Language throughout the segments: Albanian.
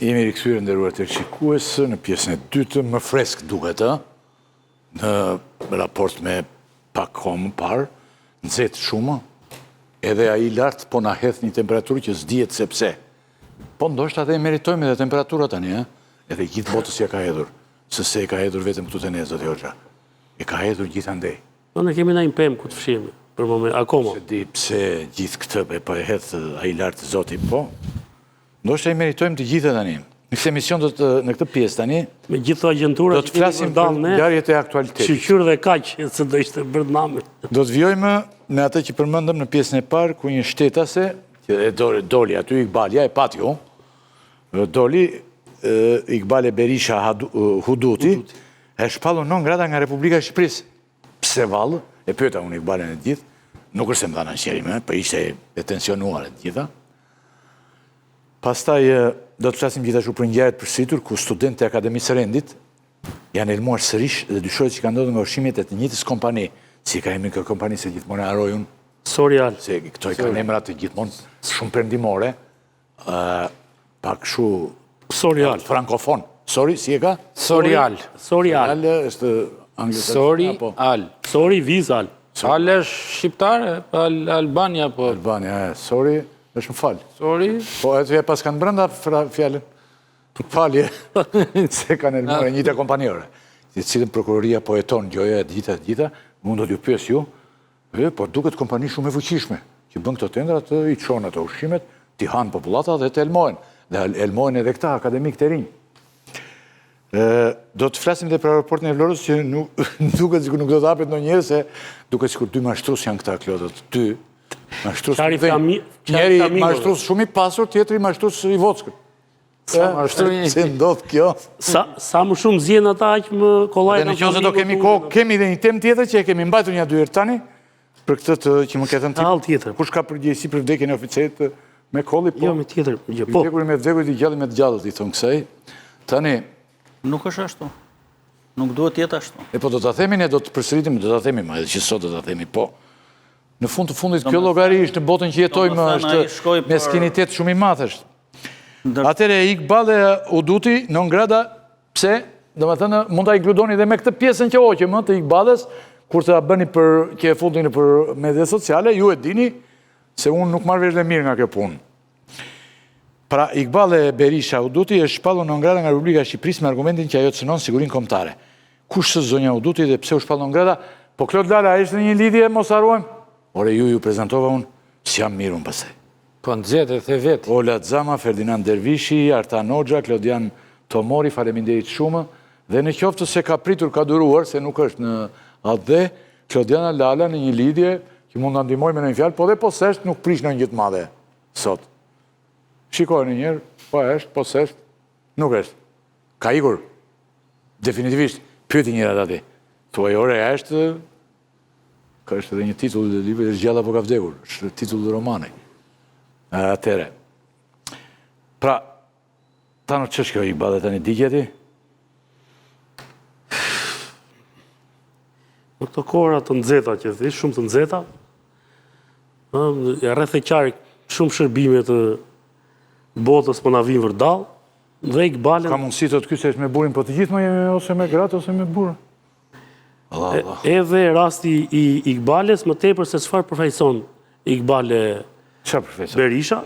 Jemi rikthyer nderuar televizionistë në pjesën e dytë, më fresk duket, në raport me pak kohë më parë, nxehtë shumë, edhe ai lart po na hedh një temperaturë që s'dihet se pse. Po ndoshta edhe meritojmë edhe temperatura tani, edhe gjithë botës ja ka hedhur, se e ka hedhur vetëm këtu te ne zoti Hoxha. E ka hedhur gjithandej. Po ne kemi ndaj pemë ku të fshihemi për moment akoma. Se di pse gjithë këtë po e hedh ai lart zoti, po. Ndoshta i meritojmë të gjithë tani. Në këtë emision në këtë pjesë tani, me gjithë agjenturat do të flasim për ngjarjet e aktualitetit. Shqyr dhe kaq, se do ishte bërtname. Do të vjojmë me atë që përmendëm në pjesën e parë, ku një shtetase, që doli aty Iqbalja, e pati ju, doli Iqbale Berisha Huduti, e shpallur non grata nga Republika e Shqipërisë. Pse vallë, e pyeta unë Iqbalen e gjithë, nuk është se më dhanë nxjerrim, po ishte e tensionuar e gjitha. Pastaj do të flasim gjithashtu për ngjarjet përsëritur ku studentët e Akademisë së Rendit janë elmuar sërish dhe dyshohet që ka ndodhur nga ushqimet e të njëjtës kompani, si ka emrin kjo kompani se gjithmonë e harroj unë. Sorial. Se këto i kanë emra të gjithmonë shumë perëndimore, pak kështu Sorial. Frankofon. Sori, si e ka? Sorial. Sorial. Është anglisht. Sorial. Sori Vizal. Al është shqiptar, Albania po. Albania, sori. është më falë. Sori. Po, e të pas kanë brenda fjallën, për falje, se kanë elmuar e njëta kompaniore. Të cilën prokuroria po jeton gjoja e gjitha, mund do t'ju pyes ju, por duket kompani shumë e fuqishme, që bën këto tendra të i çon ato ushqimet, t'i hanë popullata dhe të elmojnë. Dhe elmojnë edhe këta akademik të rinj. Do të flasim dhe për aeroportin e Vlorës, që duket sikur nuk do të hapet ndonjëherë, se duket sikur dy mashtrus janë këta klotët, dy. Njeri mashtrus shumë i pasur, tjetri mashtrus i vockët. Se ndodh kjo. Sa më shumë zjen ata aq më kollaj. Dhe nëse do kemi kohë, kemi dhe një temë tjetër që e kemi mbajtur një dy herë tani, për këtë që më ke thënë ti. Tjetër. Kush ka përgjegjësi për vdekjen e oficerit me kolli? Jo, me tjetër. Po. Vdekur me vdekur i gjallë me të gjallët, i thon kësaj. Tani nuk është ashtu. Nuk duhet të jetë ashtu. E po do ta themi ne, do të përsëritim, do ta themi, ma edhe që sot do ta themi, po. Në fund të fundit, kjo llogari është në botën që jetojmë, është meskinitet shumë i madh është. Atëre Iqbale Huduti, non grata, pse? Domethënë, mund ta inkludoni edhe me këtë pjesën që hoqëm të Iqbales, kur ta bëni që e futni për media sociale, ju e dini se unë nuk marr vesh dhe mirë nga kjo punë. Pra, Iqbale Berisha Huduti është shpallur non grata nga Republika e Shqipërisë me argumentin që ajo cënon sigurinë kombëtare. Kush është zonja Huduti dhe pse u shpall non grata? Po Klod Lala, ishte një lidhje, mos harruajmë. Ore ju prezentova unë, si jam mirë unë pasaj. Po nëzjetë e the vetë. Ola Zama, Ferdinand Dervishi, Artan Hoxha, Klodian Tomori, faleminderit shumë, dhe në qoftë se ka pritur, ka duruar, se nuk është në atë dhe, Klodiana Lala në një lidhje, që mund të ndihmoj me në një fjalë, po dhe posesht nuk prish në një gjithë madhe, sot. Shikoj në njërë, po është, posesht, nuk është. Ka ikur, definitivisht, pyeti njëra ati. Thuaj ore, është, ka është edhe një titull dhe libri, është gjalla po ka vdekur, është titull dhe romani. Atere. Pra, ta në qështë kjo Iqbale tani digjeti? Në këto kohëra të nxehta që thjesht, shumë të nxehta, rreth e qark shumë shërbime të botës po na vinë vërdall, dhe Iqbalen... Ka mundësi të kysesh me burin, po të gjithë më jemi ose me gratë ose me burë. Edhe rasti i Iqbales, më tepër se çfarë përfaqëson Iqbale Berisha,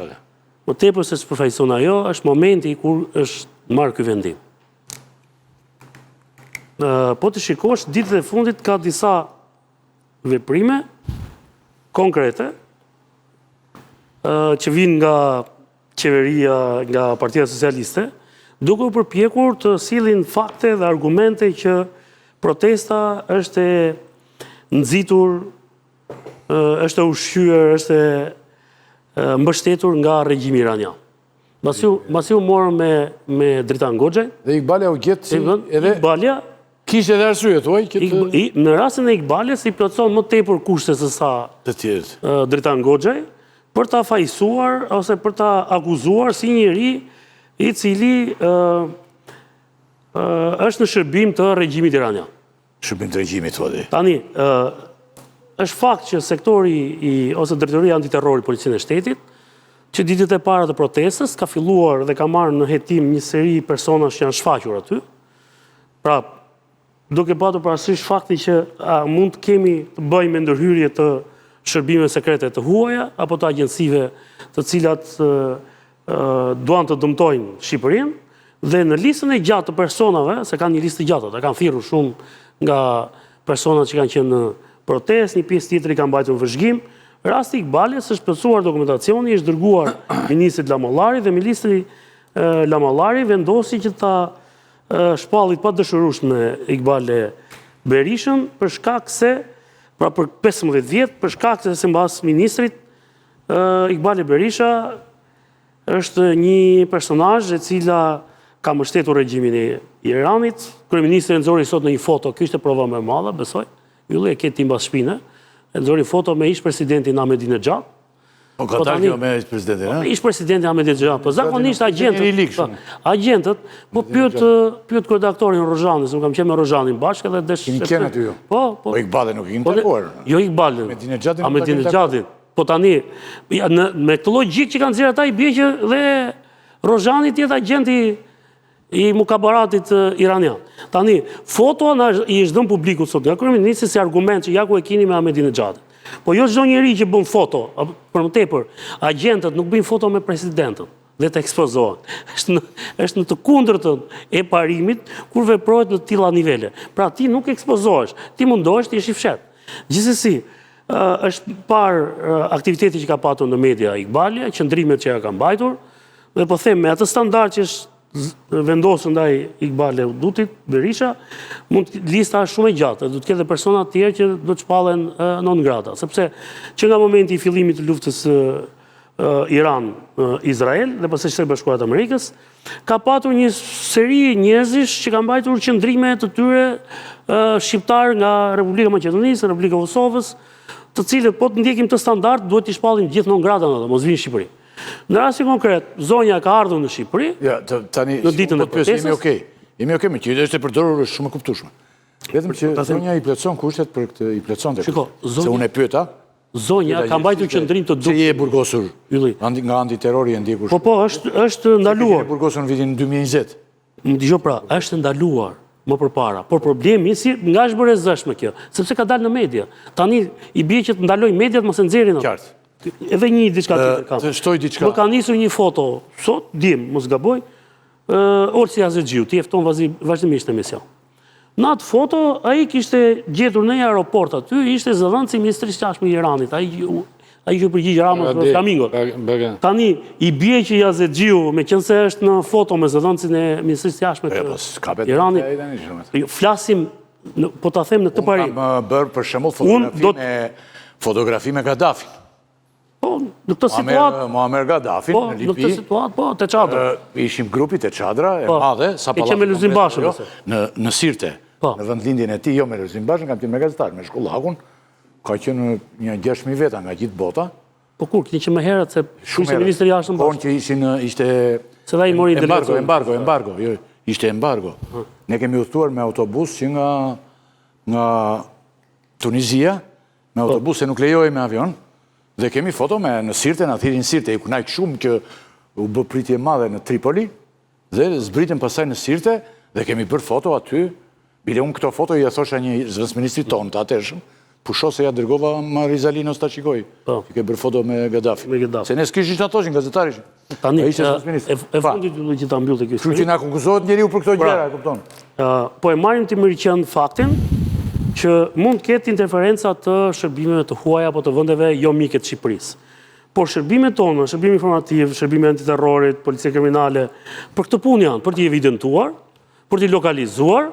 më tepër se çfarë përfaqëson ajo, është momenti kur është marrë ky vendim. Po të shikosh, ditët e fundit ka disa veprime konkrete që vinë nga qeveria, nga Partia Socialiste, duke u përpjekur të sillin fakte dhe argumente që protesta është nxitur, është ushqyer, është mbështetur nga regjimi iranian. Masi u morën me Dritan Goxhaj. Dhe Iqbalja u gjetë si edhe... Iqbalja... Kishte edhe arsye, thuaj, në rastin e Iqbaljes i plotson më tepër kushte se sa Dritan Goxhaj, për ta fajsuar ose për ta akuzuar si njëri i cili është në shërbim të regjimit iranian. Shërbim të regjimit, thodi. Tani, është fakt që sektori ose drejtoria antiterrori Policinë e Shtetit, që ditët e para të protestës ka filluar dhe ka marrë në hetim një seri personash që janë shfaqur aty. Pra, duke patur parasysh fakti që mund të kemi të bëjmë me ndërhyrje të shërbime sekrete të huaja apo të agjensive të cilat duan të dëmtojnë Shqipërinë, dhe në listën e gjatë të personave, se kanë një listë gjatë, ata kanë thirrur shumë nga personat që kanë qenë në protestë, një pjesë tjetër i kanë mbajtur në vëzhgim. Rasti Iqbalës është plotësuar dokumentacioni, është dërguar ministrit Lamallari dhe ministri Lamallari vendosi që ta shpallit pa dëshirueshme Iqbale Berishën për shkak se, pra për 15 vjet, për shkak se sipas ministrit Iqbale Berisha është një personazh e cila ka mbështetur regjimin e Iranit. Kryeministri e nxori sot në një foto, kjo ishte prova më e madhe, besoj. Ylli e ketë mbas shpinë. E nxori foto me ish presidentin Ahmadinejad. Po ka dalë me ish presidentin, ha? Ish presidenti Ahmadinejad, po zakonisht agentët, po pyet kryetarin Rozhanin, se kam qenë me Rozhanin bashkë edhe desh. Keni qenë aty ju? Po Iqbale nuk i keni takuar. Jo Iqbalin. Ahmadinejadin. Po tani, me këtë logjik që kanë nxjerrë ata, i bie që dhe Rozhani tjetë agenti i mukabaratit iranian. Tani, foto i është dhënë publikut sot nga kryeministri si argument që ja ku e keni me Ahmadinejadin. Po jo çdo njeri që bën foto, për më tepër, agjentët nuk bëjnë foto me presidentën dhe të ekspozohen. Është në të kundërtën e parimit kur veprohet në të tilla nivele. Pra ti nuk ekspozohesh, ti mundohesh të jesh i fshet. Gjithsesi, është parë aktiviteti që ka patur në media Iqbali, qëndrimet që ja ka mbajtur, dhe po them me atë standard që është vendosur ndaj Iqbale Udutit, Berisha, lista është shumë e gjatë, do të ketë persona të tjerë që do të shpallen non grata, sepse që nga momenti i fillimit të luftës Iran-Izrael dhe pastaj Shtetet Bashkuara të Amerikës, ka patur një seri njerëzish që kanë mbajtur qëndrime të tyre shqiptar nga Republika e Maqedonisë, Republika e Kosovës, të cilët po të ndjekim të standard duhet t'i shpallim gjithë non grata në mos vinë në Shqipëri. Në rastin konkret, zonja ka ardhur në Shqipëri, në ditën e protestës. Jemi okej me që është e përdorur është shumë e kuptueshme. Vetëm që zonja i plotson kushtet për këtë, i plotson se unë e pyeta. Zonja ka mbajtur qendrim të dukshëm. Se je burgosur nga antiterrori e ndjekur. Po, është ndaluar. Je burgosur në vitin 2020. Më dëgjoj pra, është ndaluar më përpara. Por problemi nga është bërë e zëshme kjo, sepse ka dalë në media. Tani i bie që të ndalojnë mediat mos e nxjerrin atë. Qartë. Edhe një diçka tjetër kam. Të shtoj diçka. Më ka nisur një foto sot, mos gaboj, Orsi Azexhiu, ti e fton vazhdimisht në emision. Në atë foto, ai kishte gjetur në një aeroport aty, ishte zëdhënësi i Ministrisë së Jashtme i Iranit. Ai që përgjigj Ramës në Flamingo. Tani i bie që Azexhiu, meqense është në foto me zëdhënësin e Ministrisë së Jashtme të Iranit. Flasim, po ta them në këtë parim. Unë kam bërë për shembull fotografi me Gaddafin. Po, në këtë situatë... Muammer Gaddafin në Libi. Në këtë situatë, po, te Çadra. Ishim grupi te Çadra, e madhe, sa pallati. E që me Lulzim Bashën. Në Sirte, në vendlindjen e tij, jo me Lulzim Bashën, kam qenë me gazetar, me Shkullakun, ka qenë një 6.000 veta nga gjithë bota. Po kur, keni që më herët se ishte ministri i jashtëm Bashën. Por që ishte... Se dhe i mori delegacion. Embargo, ishte embargo. Ne kemi udhëtuar me autobus që nga Tunizia, me autobus se nuk lejoj me avion, dhe kemi foto në Sirte, në thirin Sirte, i kunajt shumë që u bë pritje madhe në Tripoli, dhe zbritën pasaj në Sirte, dhe kemi bërë foto aty, bile unë këto foto i a thosha një zëvënsministri tonë të atërshëm, pusho se ja dërgova ma Rizalinos të qikoj, i ke bërë foto me Gaddafi. Se ne s'kish ishtë atoshin, gazetarishë. Tani, e fundit që ta mbyllë të kjo. Që nga konkuzohet njeri u për këto gjera, kupton? Po e marim të mërëqen faktin, që mund ketë interferenca të shërbimeve të huaja apo të vëndeve jo mike të Shqipërisë. Por shërbimet tonë, shërbim informativ, shërbime antiterrorit, policia kriminale, për këtë punë janë, për t'i evidentuar, për t'i lokalizuar,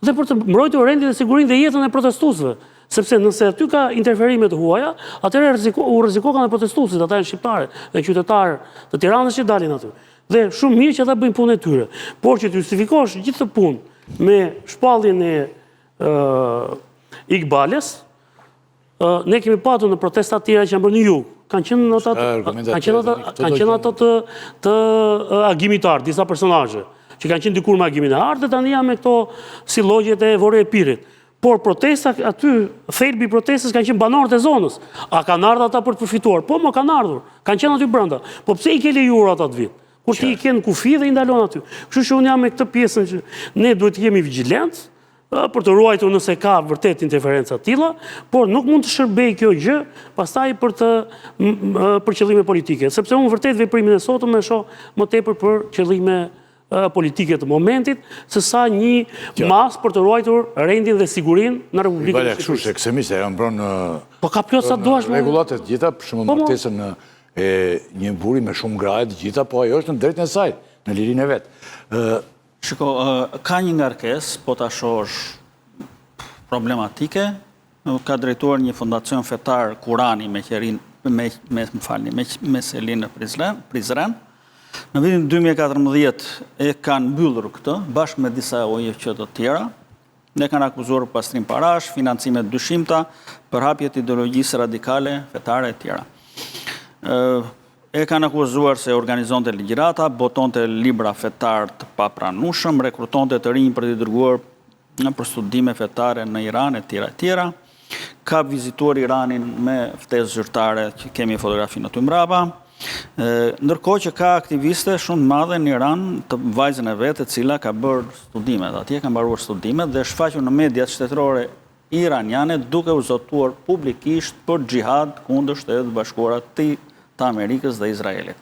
dhe për të mbrojtur rendin dhe sigurinë dhe jetën e protestuesve. Sepse nëse aty ka interferime të huaja, atëherë u rrezikohen edhe protestuesit, ata janë shqiptarë dhe qytetarë të Tiranës që dalin aty. Dhe shumë mirë që ata bëjnë punën e tyre. Por që të justifikosh gjithë të punë me shpalljen e Iqbales, ne kemi patur në protesta tjera që janë bërë në jug. Kanë qenë ato të agimitar, disa personazhe, që kanë qenë dikur me agimin e artë, dhe tani janë me këto si logjet e Vore e Pirit. Por protesta aty, thelbi i protestës kanë qenë banorët e zonës. A kanë ardhur ata për të përfituar? Po, më kanë ardhur. Kanë qenë aty brenda. Po pse i ke lejuar ata të vinë? Kur ti i ke në kufi dhe i ndalon aty. Kështu që unë jam me këtë pjesën që ne duhet të jemi vigjilentë për të ruajtur nëse ka vërtet interferenca të tilla, por nuk mund të shërbej kjo gjë pastaj për qëllime politike, sepse unë vërtet veprimin e sotëm e shoh më tepër për qëllime politike të momentit, se sa një mas për të ruajtur rendin dhe sigurinë në Republikën e Shqipërisë. Kështu se ekstremistë janë mbronë po ka plot sa duash rregullat e gjitha, për shembull martesën e një buri me shumë graje të gjitha, po ajo është në drejtën e saj, në lirinë e vet. Shiko, ka një ngarkesë, po ta shohësh problematike, ka drejtuar një fondacion fetar Kurani me Selinë Prizren. Në vitin 2014 e kanë mbyllur këtë, bashkë me disa ONG të tjera. Ne kanë akuzuar pastrim parash, financime dyshimta, përhapjet ideologjisë radikale, fetare e tjera. E kanë akuzuar se organizonte ligjërata, botonte libra fetar të papranueshëm, rekrutonte të rinj për të dërguar për studime fetare në Iran e tjera e tjera. Ka vizituar Iranin me ftesë zyrtare, që kemi fotografi në ty mbrapa. Ndërkohë që ka aktiviste shumë madhe në Iran të vajzën e vetë, e cila ka bërë studimet. Atje ka mbaruar studimet dhe shfaqur në mediat shtetërore iraniane duke u zotuar publikisht për xhihad kundër Shtetit Bashkuara të Amerikës dhe Izraelit.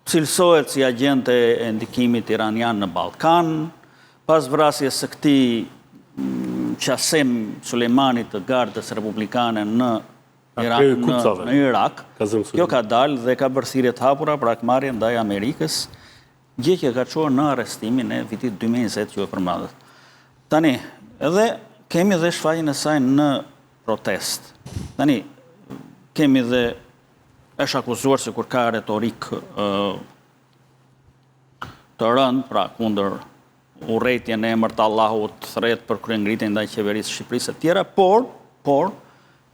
Cilësohet si agente e ndikimit iranian në Ballkan, pas vrasjes së këtij Qasem Sulejmanit të Gardës Republikane në Irak, kjo ka dalë dhe ka bërë thirrje të hapura për akmarrje ndaj Amerikës, gjë që ka çuar në arrestimin e vitit 2020 që e përmendet. Tani, edhe kemi dhe shfaqjen e saj në protest. Tani, kemi dhe është akuzuar se kur ka retorik të rënd, pra kundër urrëtitjen e emër të Allahut, thret për kryengritjen ndaj qeverisë së Shqipërisë e tjera, por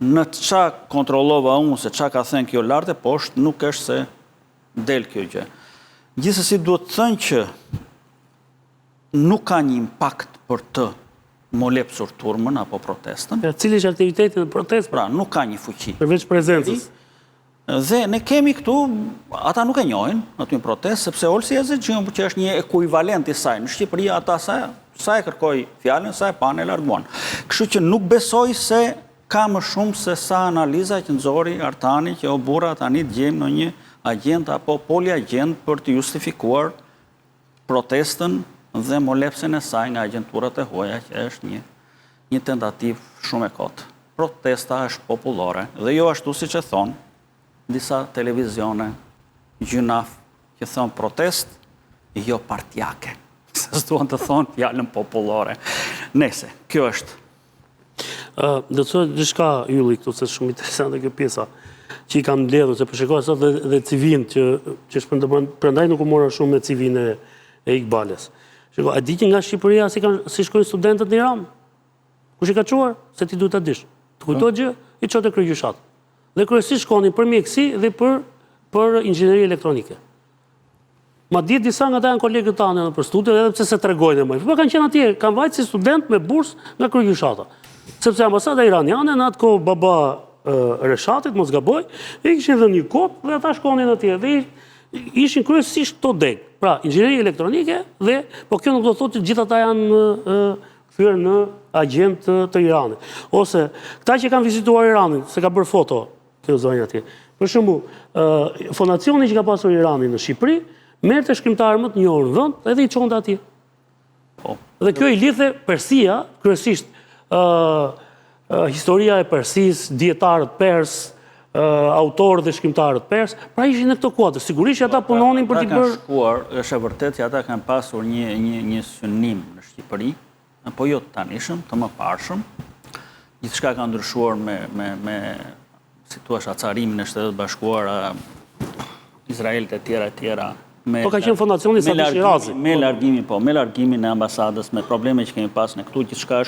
në qa kontrollova unë se qa ka thënë kjo larte, poshtë nuk është se del kjo gjë. Gjithsesi duhet të thënë që nuk ka një impakt për të molepsur turmën apo protestën. Cili është aktiviteti në protestë? Pra, nuk ka një fuqi. Përveç prezencës. Dhe ne kemi këtu, ata nuk e njohin aty në protestë, sepse Olsi Exegjën, që është një ekuivalent i saj në Shqipëri, ata sa e kërkoi fjalën, sa e panë e larguan. Kështu që nuk besoj se ka më shumë se sa analiza që nxori Artani që o burra tani të gjejmë në një agent apo poliagent për të justifikuar protestën dhe molepsen e saj nga agenturat e huaja, që është një tentativ shumë e kotë. Protesta është popullore dhe jo ashtu siç e thonë disa televizione gjynaf që thonë protest, jo partijake. Se s'duan të thonë fjalën popullore. Nese, kjo është. Dhe të thotë diçka Ylli këtu, se shumë interesante kjo pjesa që i kam mbledhur, se përshikoj sot dhe Civin, që prandaj nuk u mora shumë me Civin e Iqbales. Shiko, a di që nga Shqipëria si shkojnë studentët në Iran? Kush i ka çuar? Se ti duhet ta dish. Të kujtohet gjë, i çote kryegjyshat. Dhe kryesisht shkonin për mjekësi dhe për inxhinieri elektronike. Madje disa nga ata janë kolegët tanë në për studio, edhe pse se tregojnë më. Po kanë qenë atje, kanë vajtë si student me bursë nga kryegjyshata. Sepse ambasada iraniane në atë kohë baba Reshatit, mos gaboj, i kishin dhënë një kod dhe ata shkonin atje dhe ishin kryesisht këto deg. Pra, inxhinieri elektronike dhe po kjo nuk do thotë që gjithë ata janë kthyer në agent të Iranit. Ose këta që kanë vizituar Iranin, se ka bërë foto kjo zonjë atje. Për shembull, fondacioni që ka pasur Irani në Shqipëri merrte shkrimtarë më të njohur në vend edhe i çonte atje. Dhe kjo i lidhe Persia, kryesisht historia e Persisë, dietarët pers, autorët dhe shkrimtarët pers, pra ishin në këto kuadër. Sigurisht që ata punonin për t'i bërë. Ata kanë shkuar, është e vërtetë që ata kanë pasur një synim në Shqipëri, po jo të tanishëm, të mëparshëm. Gjithçka ka ndryshuar me si thua acarimin e Shtetit Bashkuara, Izraelit e tjera. Po ka qenë fondacioni Sadi Shirazi. Me largimin e ambasadës, me probleme që kemi pas në këtu, gjithçka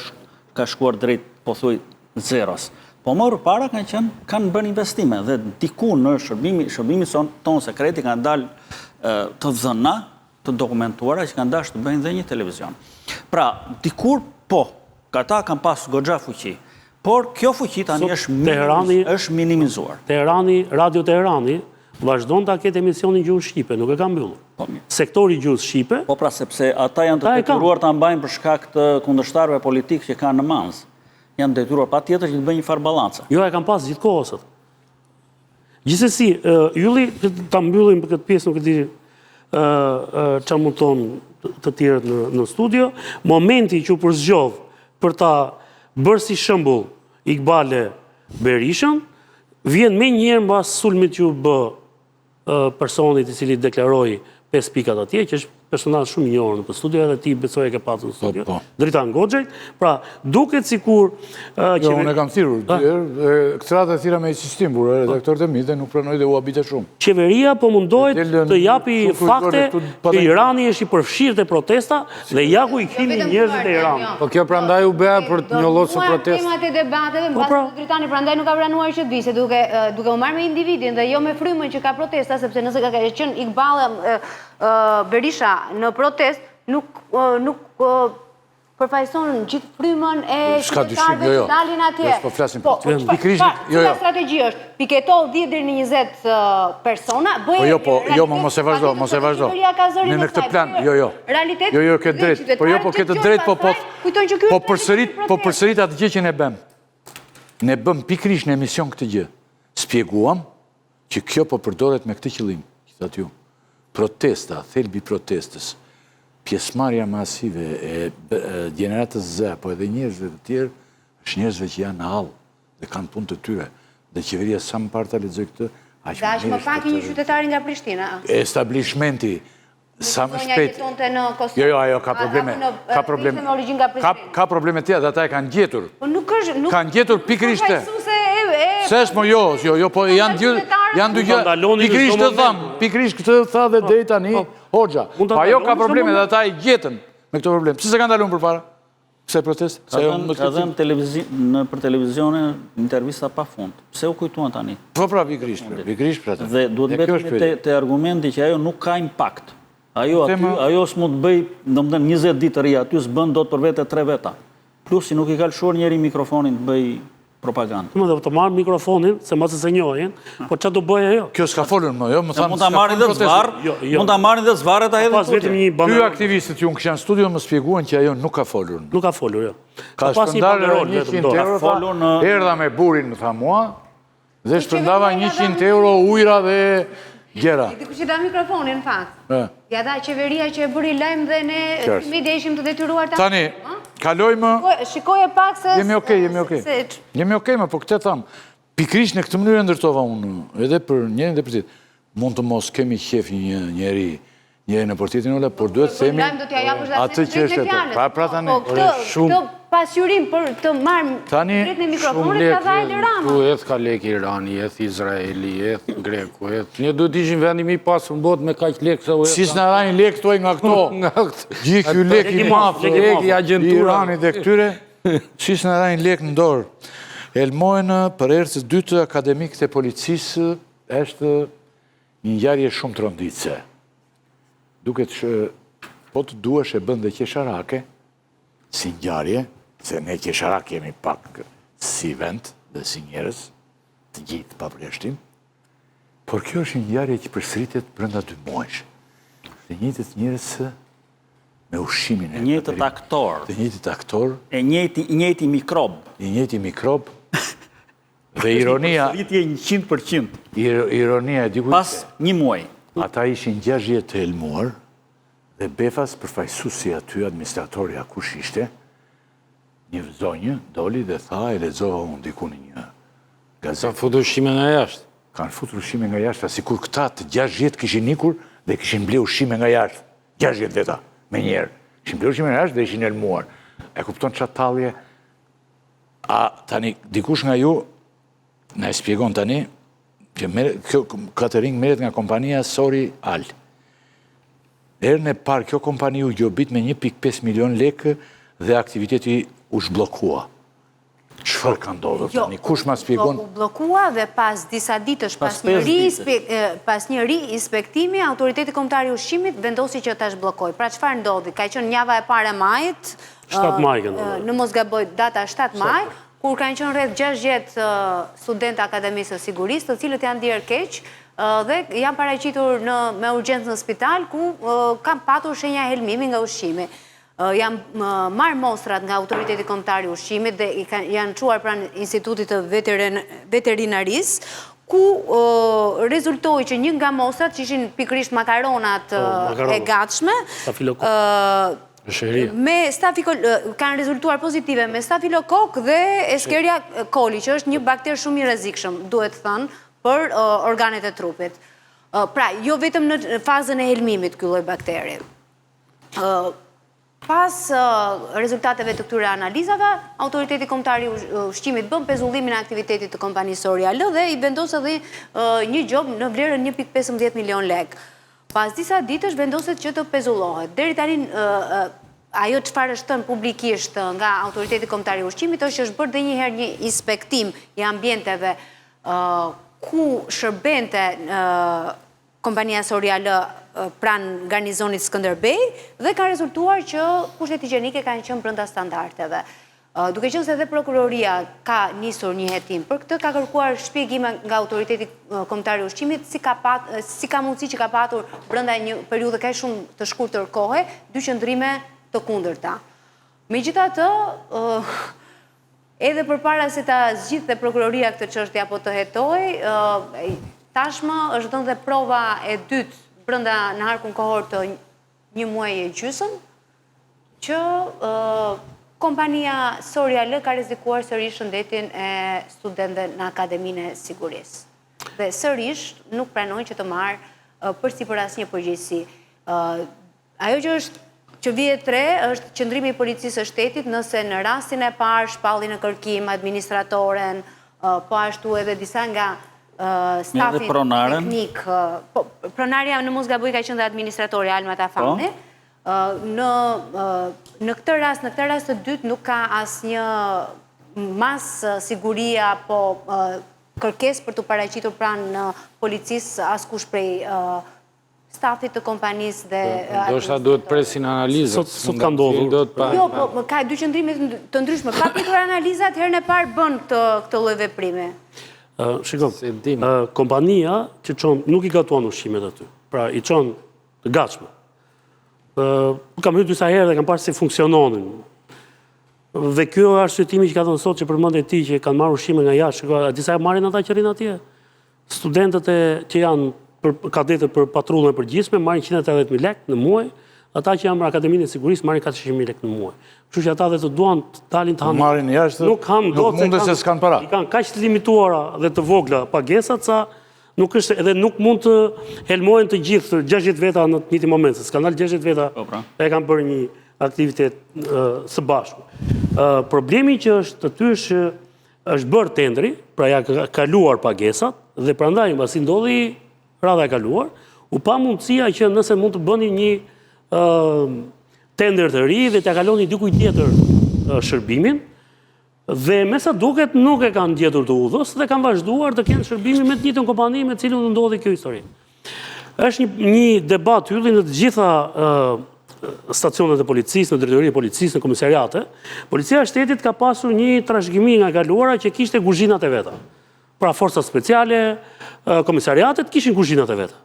ka shkuar drejt, po thuj, zeros. Po më përpara kanë bërë investime dhe diku në shërbimi tonë sekreti kanë dalë të dhëna, të dokumentuara që kanë dashur të bëjnë dhe një televizion. Pra, dikur Po, këta kanë pas goxha fuqi. Por kjo fuqi tani është minimizuar. Radio Teherani vazhdon ta ketë emisionin gjuhë shqipe, nuk e ka mbyllur. Sektori gjuhës shqipe. Po pra sepse ata janë të detyruar ta mbajnë për shkak të kundërshtarëve politikë që kanë në Manz. Janë detyruar patjetër që të bëjnë një farë ballance. Jo, e kanë pas gjithkohë sot. Gjithsesi, Ylli, ta mbyllim për këtë pjesë, nuk e di çfarë mund thonë të tjerët në studio, momenti që u përzgjodh për ta bërë si shembull Iqbale Berishën, vjen me njëherë mbas sulmit që u bë personit i cili deklaroi 5 pikat atje, që është personazh shumë i njohur në studio, edhe ti besoj e ke pasur në studio. Dritan Goxhaj, pra duket sikur Jo, unë e kam thirrur këtërat e thira me insistim, por redaktorët e mi dhe nuk pranoj dhe u habite shumë. Qeveria po mundohet të japi fakte që Irani është i përfshirë te protesta dhe ja ku i kemi njerëzit e Iranit. Po kjo prandaj u bëa për të njollosur protestë. Temat e debateve, mbas Dritani prandaj nuk ka pranuar që të vise duke u marrë me individin dhe jo me frymën që ka protesta, sepse nëse ka qenë Iqbale Berisha në protest, nuk përfaqëson gjithë frymën e qytetarëve që dalin atje. Po flasim për Cila strategji është? Piketol 10 deri në 20 persona, bëjë jo, mos e vazhdo. Në këtë plan, jo, këtë drejt. Po jo, po këtë drejt, po përsërit atë gjë që ne bëm. Ne bëm pikërisht në emision këtë gjë. Spjeguam që kjo po përdoret me këtë qëllim, që thatë ju. Protesta, thelbi protestës, pjesëmarrja masive e gjeneratës Z, po edhe njerëzve të tjerë, është njerëzve që janë në hall dhe kanë punë të tyre. Dhe qeveria sa më parë ta lexoj këtë, aq më pak një qytetari nga Prishtina. Establishmenti sa më shpejt. Jo, ajo ka probleme. Ka probleme të tjera, ata e kanë gjetur. Po nuk është, kanë gjetur pikërisht. S'është më jo, po janë dy gjë. Pikërisht këtë tha dhe deri tani Hoxha. Ajo ka probleme dhe ata e gjetën me këtë problem. Pse se kanë dalur përpara? Pse protest? Ka dhënë për televizione intervista pa fund. Pse u kujtuan tani? Po pra, pikërisht për atë. Dhe duhet vetëm te argumenti që ajo nuk ka impakt. Ajo s'mund të bëj, domethënë 20 ditë të rria, aty s'bën dot për vete 3 veta. Plus i nuk i ka lëshuar njëri mikrofonin të bëj propagandë. Më dhe të marrë mikrofonin, se mos e se njohin, po që do bëjë ajo? Kjo s'ka folur më, jo? Mund të marrin dhe zvarë, mund të marrin dhe zvarë e ta edhe të tje. Ty aktivistët ju në këshan studio më spjeguan që ajo nuk ka folur. Nuk ka folur, jo. Ka shpëndarë 100 euro, erdha me burin, më tha mua, dhe shpëndava 100 euro ujra dhe gjera. Diku që da mikrofonin, në fakt. Ja da qeveria që e bëri lajmë dhe ne media ishim të detyruar ta. Tani, kalojmë... Shikoje pak se... Jemi okej, po këtë thamë. Pikrish në këtë mënyrë ndërtova unë, edhe për njërin dhe për tjetë. Mund të mos kemi qef njëri në portitin ulle, por duhet të themi atë që është e të. Pra tani, këtë pasjurim për të marrë drejt në mikrofonit ka dha e Rama. Tu eth ka lek Irani, eth Izraeli, eth Greku, ne duhet ishim vendi mi pasur në botë me kaq lek se u si s'na rajnë lek toj nga këto. Gjithë kjo lek i mafë, lek i Iranit dhe këtyre, si s'na rajnë lek në dorë. Elmojnë për erës dytë akademikët e policisë është një ngjarje shumë tronditëse. Duket që po të duash e bën dhe qesharake, si ngjarje, se ne qesharak jemi pak si vend dhe si njerëz, të gjithë pa përjashtim, por kjo është një ngjarje që përsëritet brenda 2 muajsh. Të njëjtët njerëz me ushqimin e njëjtët aktor. Të njëjtët aktor. E njëjti mikrob. I njëjti mikrob. Dhe ironia... Përsëritje 100%. Ironia e dikujt. Pas 1 muaj. Ata ishin 60 të elmuar, dhe Befas përfaqësuesi aty, administratorja kush ishte, një zonjë doli dhe tha, e lexova unë diku në një gazetë. Kanë futur ushqime nga jashtë. Kanë futur ushqime nga jashtë, sikur këta të 60 kishin ikur dhe kishin ble ushqime nga jashtë. 60 veta, me njerë. Kishin ble ushqime nga jashtë dhe ishin elmuar. E kupton çfarë tallje? A tani dikush nga ju na e shpjegon tani që kjo catering merret nga kompania Sori Al. Herën e parë kjo kompani u gjobit me 1.5 milion lekë dhe aktiviteti u zhbllokua. Çfarë ka ndodhur tani? Kush ma shpjegon? U bllokua dhe pas disa ditësh, pas një ri-inspektimi, Autoriteti Kombëtar i Ushqimit vendosi që ta zhbllokoj. Pra çfarë ndodhi? Ka qenë java e parë e majit, 7 maj ka ndodhur. në mos gaboj data 7 maj, kur kanë qenë rreth 60 studentë Akademisë së Sigurisë, të cilët janë ndier keq dhe janë paraqitur me urgjencë në spital, ku kanë patur shenja helmimi nga ushqimi. Janë marrë mostrat nga Autoriteti Kombëtar i Ushqimit dhe janë çuar pranë Institutit të Veterinarisë, ku rezultoi që një nga mostrat, që ishin pikërisht makaronat e gatshme, me kanë rezultuar pozitive me stafilokok dhe Escherichia coli, që është një bakter shumë i rrezikshëm, duhet thënë, për organet e trupit. Pra, jo vetëm në fazën e helmimit ky lloj bakteri. Pas rezultateve të këtyre analizave, Autoriteti Kombëtar i Ushqimit bën pezullimin e aktivitetit të kompanisë Orial dhe i vendos edhe një gjop në vlerën 1.15 milion lek. Pas disa ditësh vendoset që të pezullohet. Deri tani ajo çfarë është thënë publikisht nga Autoriteti Kombëtar i Ushqimit është që është bërë edhe një herë një inspektim i ambienteve ku shërbente kompania Orial pranë garnizonit Skënderbej dhe ka rezultuar që kushtet higjienike kanë qenë brenda standardeve. Duke qenë se edhe prokuroria ka nisur një hetim për këtë, ka kërkuar shpjegime nga Autoriteti Kombëtar i Ushqimit si ka mundësi që ka patur brenda një periudhe kaq shumë të shkurtër kohe dy qëndrime të kundërta. Megjithatë, edhe përpara se ta zgjidhte prokuroria këtë çështje apo të hetojë, tashmë është dhënë dhe prova e dytë brenda në harkun kohor të një muaji e gjysmë, që kompania Orial ka rrezikuar sërish shëndetin e studentëve në Akademinë e Sigurisë. Dhe sërish nuk pranojnë që të marrë përsipër asnjë përgjegjësi. Ajo që vjet re është qëndrimi i policisë së shtetit nëse në rastin e parë shpalli në kërkim administratoren, po ashtu edhe disa nga stafin teknik. Pronarja në mos gaboj ka qenë dhe administratori Alma Tafani. Në këtë rast të dytë nuk ka asnjë mas siguria apo kërkesë për të paraqitur pranë policisë askush prej stafit të kompanisë dhe... Ndoshta duhet presin analizat. Sot ka ndodhur. Jo, po ka dy qëndrime të ndryshme. Pa pritur analizat, herën e parë bën këtë lloj veprimi. Shikoj, kompania që çon nuk i gatuan ushqimet aty. Pra i çon të gatshme. Kam hyrë disa herë dhe kam parë si funksiononin. Dhe kjo është arsyetimi që ka thënë sot që përmendet ti që kanë marrë ushqime nga jashtë. Shikoj, disa marrin ata që rrin atje. Studentët që janë kadetët për patrullën e përgjithshme marrin 180.000 lekë në muaj, ata që janë në Akademinë e Sigurisë marrin 400.000 lekë në muaj. Kështu që ata dhe të duan të dalin të hanë. Marrin jashtë, nuk mundet se s'kan para. I kanë kaq të limituara dhe të vogla pagesat sa nuk është edhe nuk mund të helmohen të gjithë 60 veta në të njëjtin moment, se s'kan dalë 60 veta e kanë bërë një aktivitet së bashku. Problemi që është aty është bërë tendri, pra ja ka kaluar pagesat dhe prandaj mbasi ndodhi rradha e kaluar, u pa mundësia që nëse mund të bëni një tender të ri dhe t'ja kaloni dikujt tjetër shërbimin, dhe me sa duket nuk e kanë gjetur të udhës dhe kanë vazhduar të kenë shërbimin me të njëjtën kompani me të cilën ndodhi kjo histori. Është një debat hylli në të gjitha stacionet e policisë, në drejtorinë e policisë, në komisariate. Policia e shtetit ka pasur një trashëgimi nga kaluara që kishte kuzhinat e veta. Pra forcat speciale, komisariatet kishin kuzhinat e veta.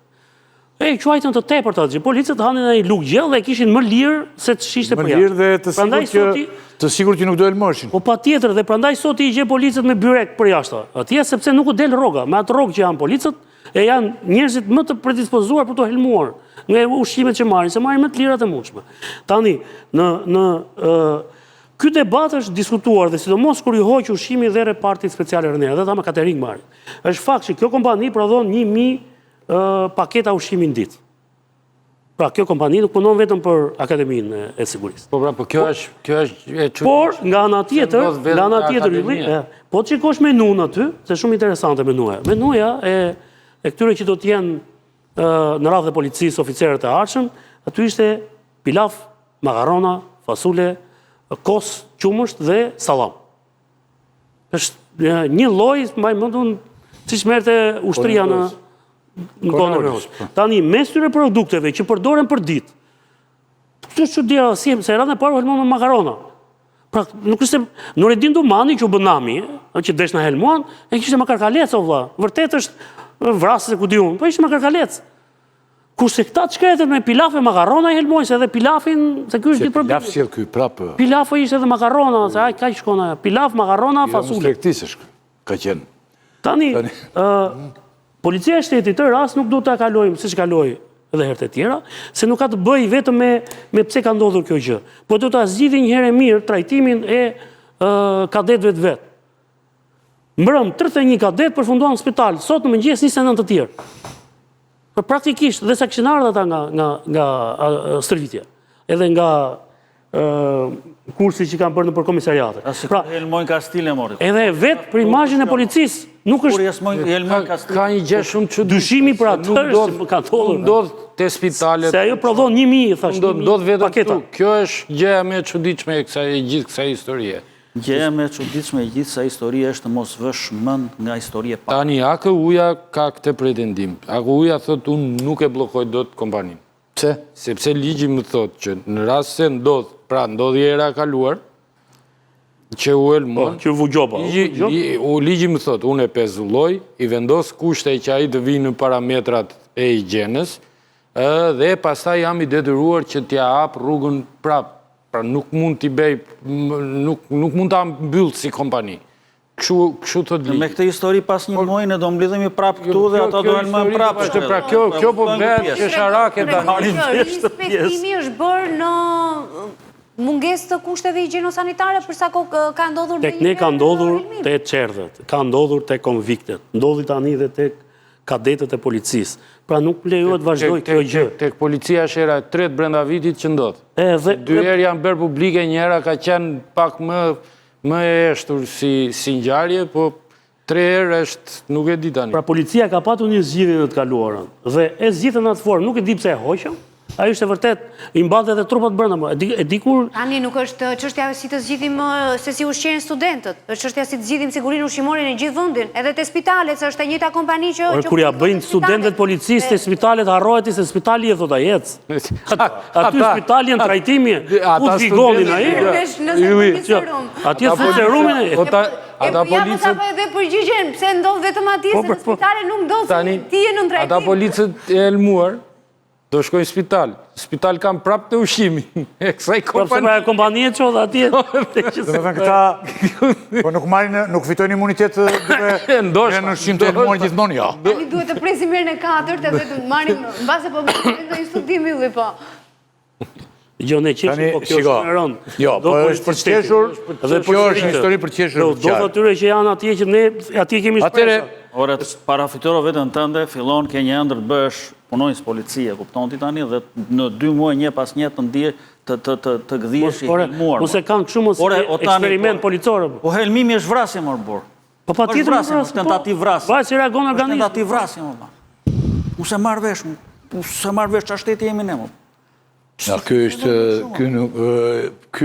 Quajtën të tepërta që policët hanin ai lugë gjellë dhe kishin më lirë se të shishte për jashtë. Më lirë dhe të sigurt që nuk do elmoshin. Po patjetër dhe prandaj sot i gje policët me byrek për jashtë. Atje sepse nuk u del rroga. Me atë rrogë që janë policët e janë njerëzit më të predispozuar për të helmuar nga ushqimet që marrin, se marrin më të lirat e mundshme. Tani ky debat është diskutuar dhe sidomos kur i hoq ushqimi dhe repartit speciale rënera, dhe ata me catering marrin. Është fakt që kjo kompani prodhon 1000 paketa ushqimi në ditë. Pra kjo kompani nuk punon vetëm për Akademinë e Sigurisë. Po pra, po kjo është e çuditshme. Por nga ana tjetër, po të shikosh menun aty, se shumë interesante menuja. Menuja e këtyre që do të jenë në radhë e policisë oficerët e ardhshëm, aty ishte pilaf, makarona, fasule, kos, qumësht dhe salam. është një lloj, mbaj mendun, siç merrte ushtria në kohën e Rosë. Tani mes këtyre produkteve që përdoren për ditë. Kjo çudia si se radhën e parë helmon me makarona. Pra, nuk ishte Nureddin Dumani që u bë nami, që desh na helmuan, e kishte makarkalec o vlla. Vërtet është vrasës e ku di unë, po ishte makarkalec. Kurse këta çkretet me pilaf e makarona i helmojnë, se edhe pilafin, se ky është ditë për Pilaf sjell ky prapë. Pilafë ishte edhe makarona, se ai kaq shkon ajo. Pilaf, makarona, fasule. Tregtisësh ka qenë. Tani, policia e shtetit të rast nuk duhet ta kalojmë siç kaloi edhe herët e tjera, se nuk ka të bëjë vetëm me pse ka ndodhur kjo gjë. Po do ta zgjidhni një herë mirë trajtimin e kadetëve të vet. Mbrëm 31 kadet përfunduan në spital, sot në mëngjes 29 të tjerë. Për praktikisht dhe sa kishin ardhur ata nga stërvitja, edhe nga kursi që kanë bërë nëpër komisariate. Pra, helmojnë Kastile morit. Edhe vetë për imazhin e policisë nuk Kur është helmojnë Kastile. Ka një gjë shumë çuditshme. dyshimi për atë që ka ndodhur. Ndodh te spitalet. Se ajo prodhon 1000, thash. Ndodh vetëm paketa. këtu. Kjo është gjëja më e çuditshme e gjithë kësaj historie. Gjëja më e çuditshme e gjithë kësaj historie është të mos vësh mend nga historia e parë. Tani AKU-ja ka këtë pretendim. AKU-ja thotë unë nuk e bllokoj dot kompaninë. Pse? Sepse ligji më thotë që në rast se ndodhi era e kaluar, që u elmon, Që vu gjoba. ligji më thotë, unë e pezulloj, i vendos kushte që ai të vinë në parametrat e higjienës, dhe pastaj jam i detyruar që t'ja hap rrugën prap. Pra nuk mund t'i bëj, nuk mund ta mbyll si kompani. Kështu thot ligji. Me këtë histori pas një muaji ne do mbledhemi prap këtu dhe ata do helmojnë prap. Pra kjo po bëhet qesharake tani. Inspektimi është bërë në mungesë të kushteve higjieno-sanitare për sa kohë ka ndodhur Tek ne ka ndodhur te çerdhet, ka ndodhur te konviktet, ndodhi tani dhe tek kadetët e policisë. Pra nuk lejohet vazhdoj kjo gjë. Tek policia është era e tretë brenda vitit që ndodh. Dy herë janë bërë publike, një hera ka qenë pak më e eshtur si ngjarje, po 3 herë është, nuk e di tani. Pra policia ka patur një zgjidhje në të kaluarën dhe e zgjidhën në atë formë, nuk e di pse e hoqën. Ajo është e vërtet, i mbalte edhe trupat brenda. E di kur Tani nuk është çështja si të zgjidhim se si ushqejnë studentët, është çështja si të zgjidhim sigurinë ushqimore në gjithë vendin, edhe te spitalet, se është e njëjta kompani që kur ja bëjnë studentët policisë te spitalet harrohet se spitali e thotë ec. Aty spitali në trajtimi, ku zgjigonin ai? Atje në serumin e Ata policët apo edhe përgjigjen pse ndodh vetëm atje se në spitale nuk ndodh ti je në trajtim. Ata policët e elmuar do shkojnë spital. Spital kam prapë të ushqimi e kësaj kompani. Por kompania çon atje. Domethënë këta po nuk fitojnë imunitet duke në ushqim të elmuar gjithmonë, jo. Tani duhet të presim herën e katërt edhe të marrim mbase po bëjmë një studim ylli po. Jo, ne qeshim, po kjo është në rënd. Jo, po është për qeshur, dhe kjo është një histori për qeshur. Do të atyre që janë atje që ne atje kemi shpresë. Ore, para fitoro vetën tënde, fillon ke një ëndër të bësh punonjës policie, kupton ti tani, dhe në 2 muaj një pas një të ndje të gëdhiesh i helmuar. Mos e kanë kështu mos eksperiment policor. Po helmimi është vrasje më bor. Po patjetër vrasje, është tentativë vrasje. Vaj si reagon organizmi. Tentativë vrasje më. Unë se marr vesh çfarë shteti jemi ne më. Ja, ky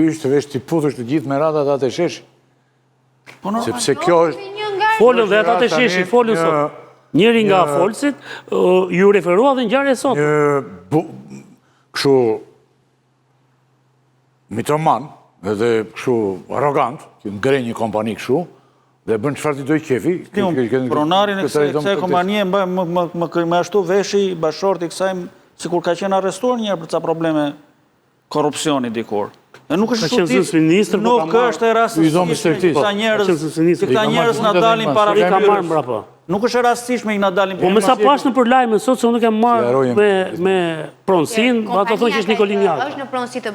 është vesh ti puthësh të gjithë me radhat atë shesh. Sepse kjo është folën dhe ata të sheshi, folën sot. Njëri nga folësit ju referua dhe ngjarje sot. Kështu mitoman edhe kështu arrogant, që ngre një kompani kështu dhe bën çfarë ti do i kefi. Pronarin e kësaj kompanie më ashtu veshi bashorti kësaj sikur ka qenë arrestuar një herë për ca probleme korrupsioni dikur. Nuk është shtutit, nuk është e rastësishme këta njerëz na dalin para hyrjes. Nuk është e rastësishme na dalin. Po me sa pash në përlajme sot se unë kam marrë me pronësinë, ata thonë që është Nikolin Jaka. Është në pronësi të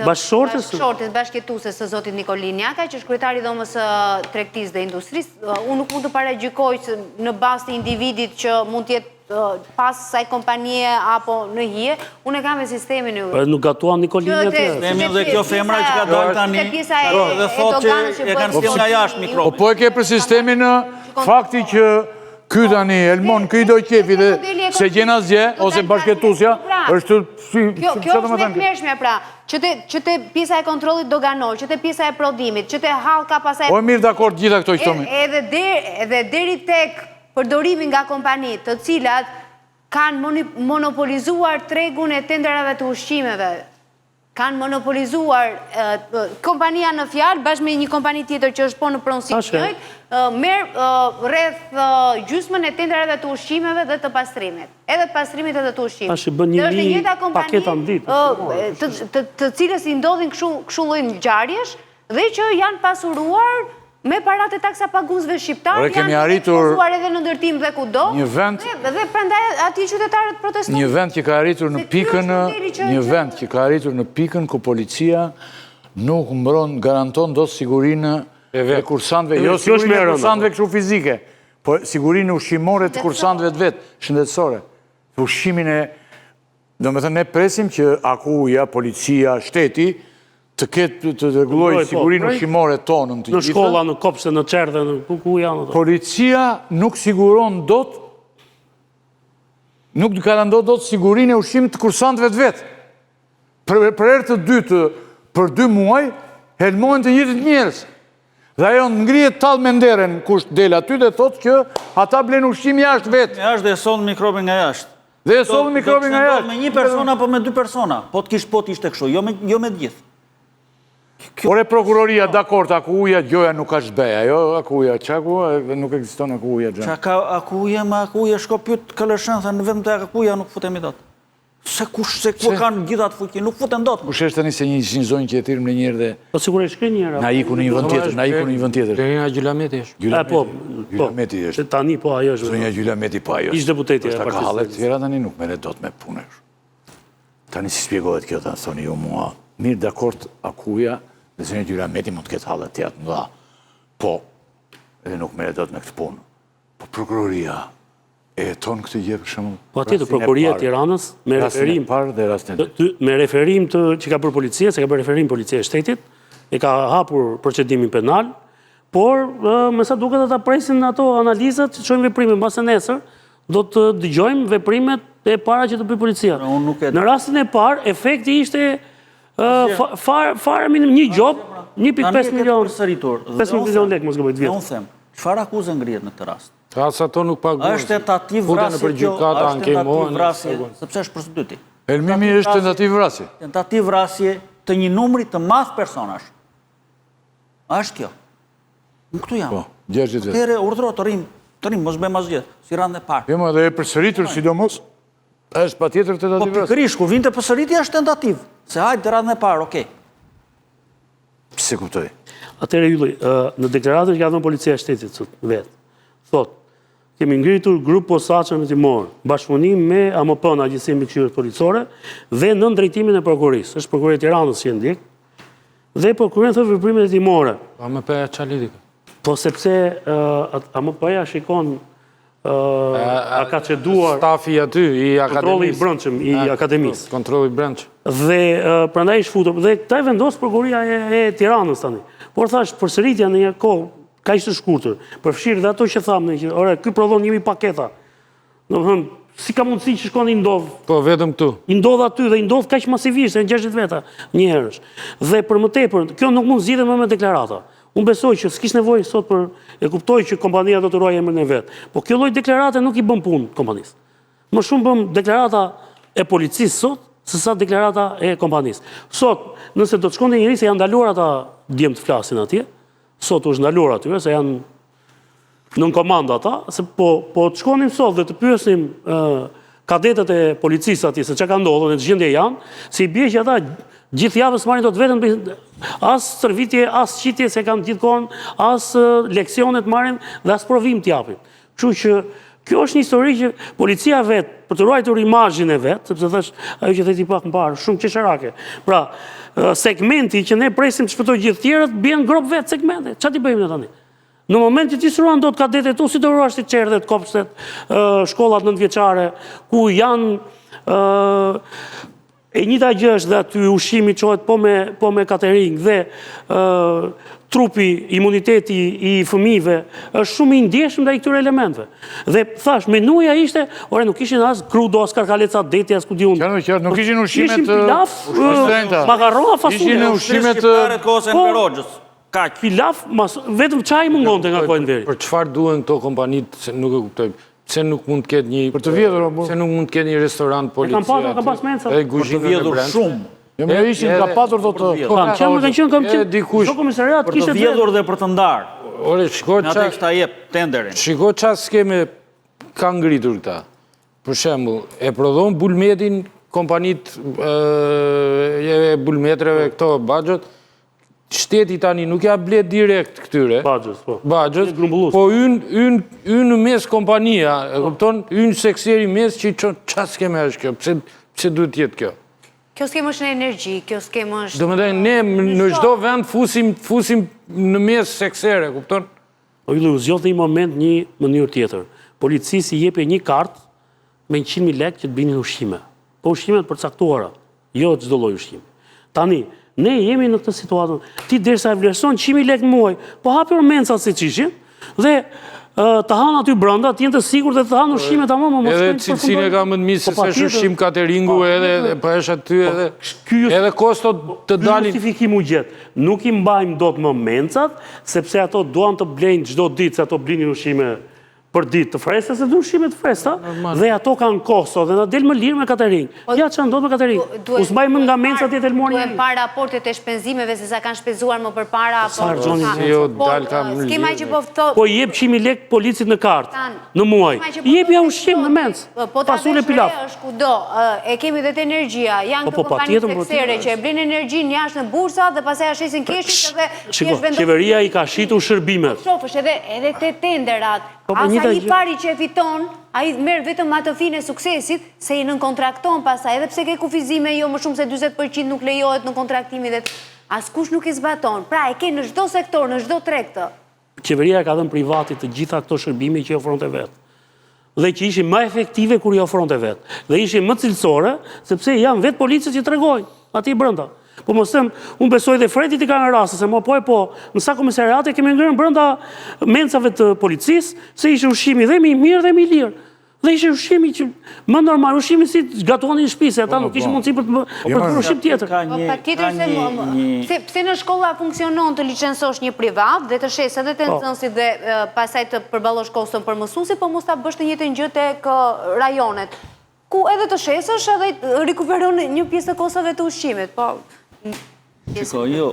bashkëshortes bashkëtuese së zotit Nikolin Jaka, që është kryetari i dhomës së tregtisë dhe industrisë. Unë nuk mund të paragjykoj në bazë të individit që mund të jetë pas saj kompanie apo në hije, unë e kam me sistemin e ujë. Nuk gatuan Nikolin Jaka. Sistemin dhe kjo femra që ka dalë tani, dhe thotë që e kanë sjellë nga jashtë mikrobin. Po e ke për sistemin fakti që ky tani Elmon, ky do qefi dhe se gjen asgjë ose bashkëtuesja, është Kjo është me të mërshme, pra, që te pjesa e kontrolit doganor, që te pjesa e prodhimit, që te halka pasaj... O e mirë dakord gjitha këto i thomi. Edhe deri tek përdorimi nga kompanit, të cilat kanë monopolizuar tregun e tenderave të ushqimeve, kanë monopolizuar kompania në fjalë, bashkë me një kompani tjetër që është po në pronësi njëjtë, merë rreth gjysmën e tenderave të ushqimeve dhe të pastrimit. Edhe të pastrimit edhe të ushqimit. Ashtë bën një paketa në ditë. Të cilës i ndodhin këshu lloj ngjarjesh dhe që janë pasuruar me parat e taksa paguesve shqiptar, janë pasuruar edhe në ndërtim dhe kudo, dhe prandaj ati qytetarët protestojnë. Një vend që ka arritur në pikën ku policia nuk garanton do sigurinë e kursantëve, jo sigurinë e kursantëve kështu fizike, po sigurinë ushqimore të kursantëve të vetë, shëndetësore. Ushqimin e, do me thënë, ne presim që akuja, policia, shteti, të regulloj sigurinë ushqimore tonën të gjithë. Në shkolla, në kopshte, në qerdhe, në ku janë. Policia nuk siguron dot, nuk garandon dot sigurinë e ushqimit të kursantëve të vetë. Për herë të dytë, për 2 muaj, helmojnë të njëjtët njerëz. Dhe ajo ngrihet tallë me nderen kush del aty dhe thotë që ata blenë ushqim jashtë vetë. Jashtë dhe sollën mikrobin nga jashtë. Dhe sollën mikrobin nga jashtë. Me 1 persona apo me 2 persona, po të ishte kështu, jo me gjithë. Ore prokuroria, dakord, akuja, gjoja nuk ka shbeja, jo, akuja, që akuja, nuk eksiston akuja, gjë. Qa ka akuja, ma akuja, shko pyt këllëshën, thë në vetëm të akuja nuk futemi dot. Se ku kanë gjithat fuqi, nuk futen dot. Kush është tani se një zonjë që e tirëm në njërë dhe... Po sigurisht shkri njëra. Na iku në një vend tjetër, Deri nga Gjulameti është. Gjulameti është. Tani po ajo është. Zonja Gjulameti po ajo është. Ishtë deputeti e partisë. Është ka hallet partisë. tjera tani nuk mere dot me punë. Tani si spjegohet kjo, ta thoni ju mua. Mirë dakord akuja, dhe zonja Gjulameti mund të ketë hallet tjetë nga. Po, edhe nuk mere dot me këtë punë. Po prokuroria e tonë këtë gjë për shembull. Po atje të prokuroria e Tiranës me referim parë dhe rastin e dytë. Me referim të që ka bërë policia, se ka bërë referim policia e shtetit, e ka hapur procedimin penal, por me sa duket ata presin ato analizat që çojnë veprime mbase nesër, do të dëgjojmë veprimet e para që të bëj policia. Në rastin e parë, efekti ishte fare minim një gjop, 1.5 milion. 5 milion lekë mos gaboj të vjetë. Unë them, çfarë akuzë ngrihet në këtë rast? Asa to nuk paguhen. Është tentativë vrasje kjo, është tentativë vrasje, sepse është përsëdyti. Elmimi është tentativë vrasje. Tentativë vrasje të një numri të madh personash. A është kjo? Në këtu jam. Po, 60 vetë. Tere, urdhro të rrim, mos bëjmë asgjë, si randë e parë. Jo, edhe e përsëritur sidomos, është patjetër Po tentativë vrasje. pikërisht, kur vinte përsëritja është tentativë. Se hajtë të randë e parë, okej. Se kuptoj. Atëherë Ylli, në deklaratën që ka dhënë policia e shtetit vetë, thotë, kemi ngritur grup posaçëm hetimor, bashkëpunim me AMP-n, Agjencinë Mbikëqyrjes Policore, dhe nën drejtimin e prokurisë. Është prokuria e Tiranës që ndjek, dhe prokuria thotë veprimet hetimore. AMP-ja çfarë lidhje? Po sepse AMP-ja shikon a ka ceduar Stafi aty i kontrolli i akademisë. brendshëm i akademisë. Kontrolli i brendshëm. Dhe prandaj është futur. Dhe këta e vendos prokuria e Tiranës tani. Por thash, përsëritja në një kohë ka ishte shkurtër. Përfshirë dhe ato që thamë, ore, ky prodhon 1000 paketa. Domethënë, si ka mundësi që shkon i ndodh? Po vetëm këtu. I ndodh aty dhe i ndodh kaq masivisht, në 60 veta një herësh. Dhe për më tepër, kjo nuk mund zgjidhet më me deklarata. Unë besoj që s'kish nevojë sot për e kuptoj që kompania do të ruajë emrin e vet. Po kjo lloj deklarate nuk i bën punë kompanisë. Më shumë bën deklarata e policisë sot sesa deklarata e kompanisë. Sot, nëse do të shkonte njëri se janë ndaluar ata djem të flasin atje, sot është ndaluar aty, se janë nën komandë ata, se po të shkonim sot dhe të pyesim kadetët e policisë atje se çka ka ndodhur, në të gjendje janë, se i bie që ata gjithë javës marrin dot vetëm as stërvitje, as qitje se kanë gjithkohon, as leksionet marrin dhe as provim t'japin. Kështu që kjo është një histori që policia vet, për të ruajtur imazhin e vet, sepse thash ajo që theti pak më parë, shumë qesharake. Pra, segmenti që ne presim të shpëtojë gjithë tjerët, bjen grop vet segmente. Çfarë ti bëjmë ne tani? Në moment që ti s'ruan dot kadetet tu, si do ruash ti qerdhet, kopshtet, shkollat nëntëvjeçare, ku janë E njëjta gjë është dhe aty ushqimi çohet po me catering dhe trupi, imuniteti i fëmijëve është shumë i ndjeshëm ndaj këtyre elementeve. Dhe thash, menuja ishte, nuk ishin as krudo, as karkaleca deti, as ku diun. Qartë, nuk ishin ushqimet Ishin pilaf, makarona, fasule. Ishin ushqimet shqiptarët kohës e Enverogës. Kaq. Pilaf, vetëm çaj mungonte nga kohë deri. Për çfarë duhen këto kompanitë, se nuk e kuptoj. Pse nuk mund të ketë një për të vjedhur, pse nuk mund të ketë një restorant policia? Kam pas menca. Edhe kuzhinën e brendshme. Shumë. Jo, më ishin ka patur thotë. Kanë qenë çdo komisariat Për kishte të vjedhur dhe për të ndarë. Ore, shiko Në atë kishta jep tenderin. Shiko çfarë skeme ka ngritur këta. Për shembull, e prodhon bulmetin kompanitë e bulmetreve këto Baxhët. Shteti tani nuk ja blet direkt këtyre. Baxhës, po yn në mes kompania, e kupton? Yn sekseri mes që çfarë skeme është kjo? Pse duhet të jetë kjo? Kjo skemë është në energji, kjo skemë është... Do më dhejnë, ne në çdo vend fusim në mes seksere, kupton? O Ylli, u zgjodh në një moment një mënyrë tjetër. Policisë i jepi një kartë me 100.000 lekë që të binin ushqime. Po ushqimet përcaktuara, jo çdo lloj ushqimi. Tani, ne jemi në këtë situatë. Ti derisa e vlerëson 100.000 lekë në muaj, po hapur mencat siç ishin dhe të hanë aty brenda, të jenë të sigurt dhe të hanë ushqime tamam, mos edhe cilësinë e ka më të mirë se s'është ushqim cateringu edhe po është aty edhe kosto të dalin. Justifikim u gjet. Nuk i mbajmë dot më mencat, sepse ato duan të blejnë çdo ditë, se ato blinin ushqime për ditë të freskëta, se duan ushqime të freskëta, dhe ato kanë kosto dhe na del më lirë me catering. Ja çan ndodh me catering. U s'mbajmë nga mencat e telmoni. Duhen para raportet e shpenzimeve se sa kanë shpenzuar më përpara skema që po i jep 100.000 lekë policit në kartë në muaj. I jep ja ushqim në mens. Pasule pilaf. Është kudo. E kemi dhe te energjia. Janë këto kompani seksere që e blen energjinë jashtë në bursa dhe pastaj ashesin keshin dhe qeveria i ka shitur shërbimet. Shofësh edhe te tenderat. Asa i pari që e fiton, a i merë vetëm atë fine suksesit, se i nënkontrakton pasaj, edhe pse ke kufizime jo më shumë se 20% nuk lejohet në kontraktimi dhe askush nuk i zbaton. Pra e ke në çdo sektor, në çdo tregtë. Qeveria ka dhënë privatit të gjitha këto shërbime që i ofronte vetë. Dhe që ishin më efektive kur i ofronte vetë. Dhe ishin më cilësore, sepse janë vetë policët që tregojnë aty brenda. Po mos them, unë besoj dhe Fredit i ka në rastë, se në sa komisariate kemi ngrënë brenda mencave të policisë, se ishe ushqimi dhe mi mirë dhe mi lirë. Dhe ishe ushqimi që më normal, ushqimi si gatuani në shtëpi, se ata nuk ishë mundësi për të ushqim tjetër. Pse në shkolla funksionon të licencosh një privat dhe të shes edhe të nxënësit dhe pasaj të përballosh koston për mësuesi, po mos ta bësh të njëjtën gjë tek rajonet, ku edhe të shesësh edhe rikuperon një pjesë të kostave të ushqimit, po... Shiko, jo,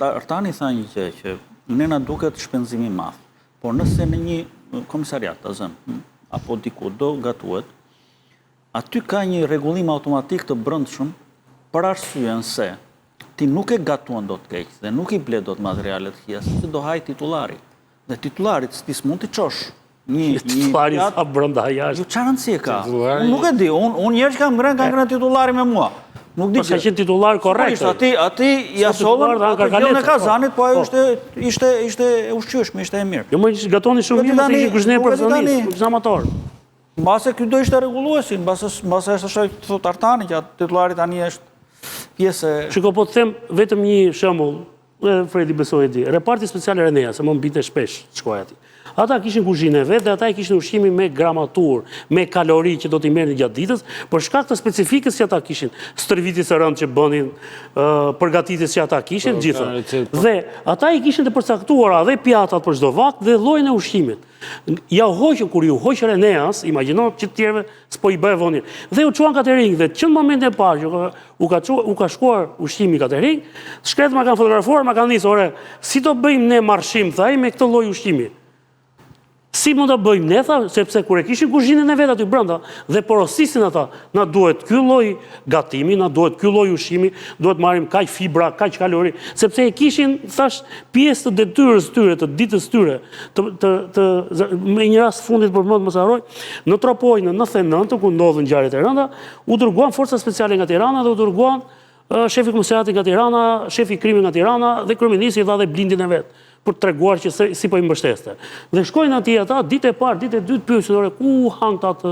Artani tha një gjë që ne na duket shpenzimi i madh, por nëse në një komisariat të zënë, apo diku do gatuhet, aty ka një rregullim automatik të brendshëm për arsyen se ti nuk e gatuan dot keq dhe nuk i ble dot materialet hija, se do haj titullari. Dhe titullarit ti s'mund t'i çosh. Titullari sa brenda jashtë. Jo çfarë rëndësie ka? Unë nuk e di, unë njerëz kam ngrënë titullari me mua. Nuk di që qenë titular korrekt. Ati ja solën atë gjën e Kazanit, po ajo ishte ushqyeshme, ishte e mirë. Jo më gatoni shumë mirë, se ishte kuzhiner personist, nuk ishte amator. Mbase ky do ishte rregulluesi, mbase është thot Artani që titullari tani është pjesë. Shiko, po të them vetëm një shembull, Fredi besoj e di. Reparti special Renea, se më mbinte shpesh shkoj aty. Ata kishin kuzhinë vetë dhe ata i kishin ushqimin me gramatur, me kalori që do t'i merrnin gjatë ditës, për shkak të specifikës që ata kishin, stërvitjes së rëndë që bënin, përgatitjes që ata kishin, gjitha. Dhe ata i kishin të përcaktuara dhe pjatat për çdo vakt dhe llojin e ushqimit. Ja hoqën kur ju hoq Reneas, imagjino që të tjerëve s'po i bëj vonin. Dhe u çuan catering dhe që në momentin e parë që u ka shkuar ushqimi catering, shkret ma kanë fotografuar, ma kanë thënë, ore, si do bëjmë ne marshim thaj me këtë lloj ushqimi? Si mund të bëjmë ne, tha, sepse kur e kishin kuzhinën e vetë aty brenda dhe porosisin ata, na duhet ky lloj gatimi, na duhet ky lloj ushqimi, duhet marrim kaq fibra, kaq kalori, sepse e kishin, thash, pjesë të detyrës tyre, të ditës tyre, me një rast fundit për më të mos harroj, në Tropoj në 99, ku ndodhën ngjarjet e rënda, u dërguan forca speciale nga Tirana dhe u dërguan shefi komisariatit nga Tirana, shefi krimit nga Tirana dhe kryeministri dha dhe blindin e vet, për të treguar që si po i mbështeste. Dhe shkojnë atje ata, ditë e parë, ditë e dytë pyesin, ore, ku hangët atë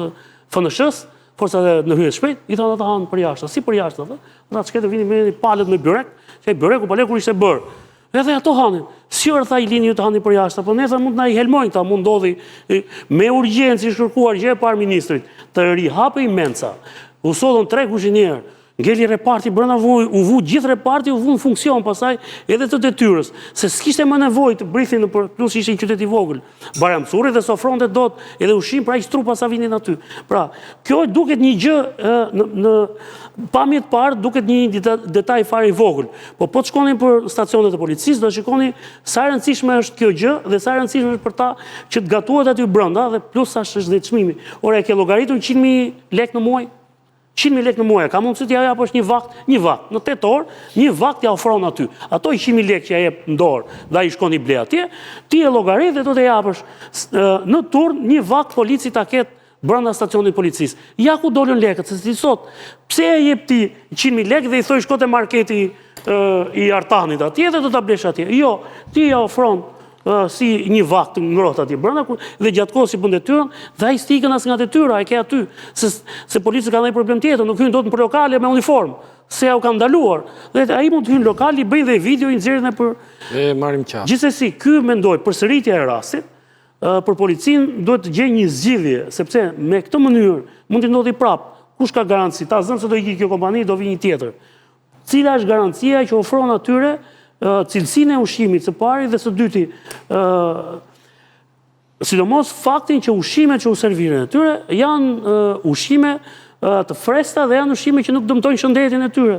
FNSH-s? forcat në hyjet shpejt, i thanë ata hanë për jashtë. Si për jashtë, ata çka vinin me palët me byrek, që byreku palekur ishte bër. Edhe ato hanin. Si orë tha i lini ju të hani për jashtë, po ne tha mund na i helmojnë ta, mund ndodhi me urgjencë i shkërkuar gjë e parë ministrit, të rihapej menca. U sodën 3 kuzhinier, ngeli reparti brenda u vu gjithë reparti, u vu në funksion pasaj edhe të detyrës, se s'kishte më nevojë të brithin plus ishte një qytet i vogël. Baramsuri dhe sofronte dot edhe ushqim pra aq trupa sa vinin aty. Pra, kjo duket një gjë në pamje të parë duket një detaj fare i vogël. Po të shkonin për stacionet e policisë, do shikoni sa e rëndësishme është kjo gjë dhe sa e rëndësishme është për ta që të gatuhet aty brenda dhe plus sa është dhe çmimi. Ora e ke llogaritur 100.000 lekë në muaj? 100.000 lekë në muaj, ka mundësi t'ja japësh një vakt, në 8 orë, një vakt t'ja ofron aty. Ato i 100.000 lekë që ja jep në dorë, dhe i shkon i ble atje, ti e llogarit dhe do të japësh në turn një vakt polici ta ketë brenda stacionit policisë. Ja ku dolën lekët, se ti sot, pse e jep ti 100.000 lekë dhe i thoj shko te marketi i Artanit atje dhe do ta blesh atje. Jo, ti ja ofron si një vakt ngrohtë atje brenda dhe gjatë kohës si bën detyrën dhe ai stikën as nga detyra, ai ke aty se policia ka ndonjë problem tjetër, nuk hyn dot në lokale me uniformë, se ja u kanë ndaluar. Dhe ai mund të hyjë në lokal, i bëjnë dhe video, i nxjerrin për e marrim qafë. Gjithsesi, ky mendoj përsëritja e rastit për policinë duhet të gjejë një zgjidhje, sepse me këtë mënyrë mund të ndodhi prap. Kush ka garanci? Ta zëm se do ikë kjo kompani, do vi një tjetër. Cila është garancia që ofron atyre cilësinë e ushqimit së pari dhe së dyti, sidomos faktin që ushqimet që u serviren e tyre janë ushqime të freskëta dhe janë ushqime që nuk dëmtojnë shëndetin e tyre.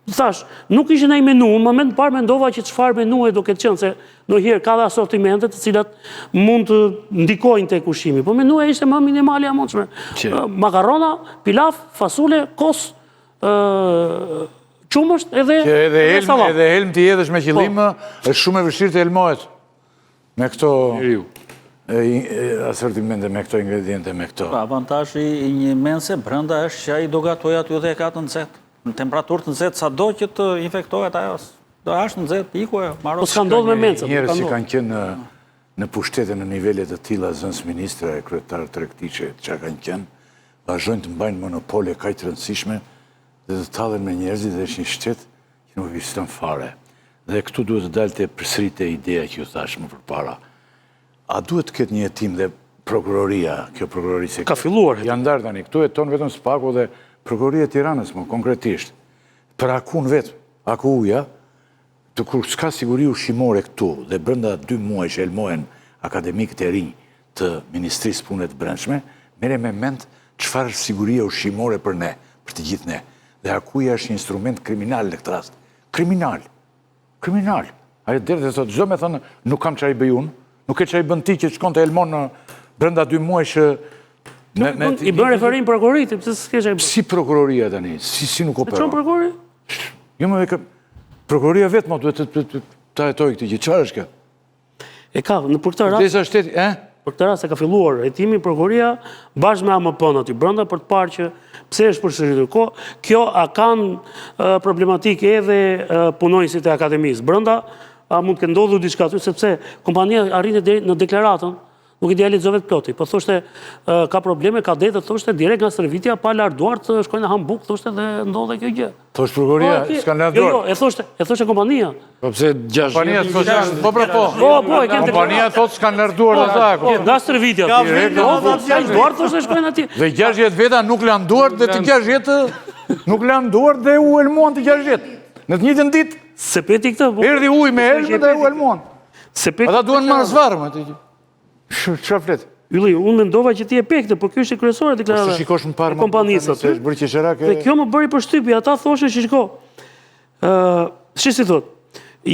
Thash, nuk ishte ndonjë menu, në moment të parë mendova që çfarë menue do ketë qenë, se ndonjëherë ka dhe asortimente të cilat mund të ndikojnë tek ushqimi, po menua ishte më minimale e mundshme. Makarona, pilaf, fasule, kos, qumësht edhe helm t'i jedhësh me qëllim, është shumë e vështirë të helmohet me këto asortimente, me këto ingrediente, me këto. Avantazhi i një mense brenda është që ai do gatojë aty dhe e ka të nxehtë. Në temperaturë të nxehtë sado që të infektohet ajo, do është nxehtë, iku ajo. Po s'ka ndodhur me mencët. Njerëz që kanë qenë në pushtete në nivele të tilla, zënës ministra e kryetar tregtiçe që kanë qenë, vazhdojnë të mbajnë monopole kaq të rëndësishme dhe të tallen me njerëzit dhe është një shtet që nuk ekziston fare. Dhe këtu duhet të dalte përsërite ideja që ju thash më përpara. A duhet të ketë një hetim dhe prokuroria, kjo prokurori se ka filluar. Janë ndarë tani, këtu jeton vetëm Spaku dhe prokuroria e Tiranës, më konkretisht. Për akun vetë, aku uja, të kur s'ka siguri ushqimore këtu dhe brenda 2 muaj që elmohen akademikët e rinj të Ministrisë Punëve të Brendshme, merre me mend çfarë është siguria ushqimore për ne, për të gjithë ne. Dhe akuja është një instrument kriminal në këtë rast. Kriminal. Ajo deri të thotë, çdo me thënë, nuk kam çfarë i bëj unë, nuk e çfarë i bën ti që shkon të elmon brenda 2 muajsh. I bën referim prokurorit, pse s'ke çfarë? Si prokuroria tani? Si nuk operon? Çon prokurori? Jo më prokuroria vetëm duhet të trajtojë këtë gjë. Çfarë është kjo? E ka, në për këtë rast. Desa shteti, Për këtë rast e ka filluar hetimi prokuroria bashkë me AMP-n aty brenda për të parë që pse është përsëritur. Kjo a kanë problematikë edhe punonjësit e akademisë brenda, a mund të ndodhur diçka aty sepse kompania arrinte deri në deklaratën, nuk i dia lexove të ploti, po thoshte ka probleme, ka detë, thoshte direkt nga stërvitja pa larduar të shkojnë në Hambuk, thoshte dhe ndodhe kjo gjë. Thosh prokuroria s'kan larduar. Jo, e thoshte kompania. Po pse 6 kompania thoshte, po. E kanë kompania thotë s'kan larduar ata. Nga stërvitja. Ja larduar thoshte shkojnë atje. Dhe 60 veta nuk lanë duar dhe të 60 nuk lanë duar dhe u elmuan të 60. Në të njëjtën ditë. Se peti këtë. Erdhi ujë me helmë dhe u elmuan. Ata duan marrë zvarmë aty. Çfarë flet? Ylli, unë mendova që ti e pe këtë, por kjo është kryesore deklarata. Po shikosh më parë kompanisë aty. Është bërë qesharakë. Dhe kjo më bëri përshtypje, ata thoshën që shiko. Si thot,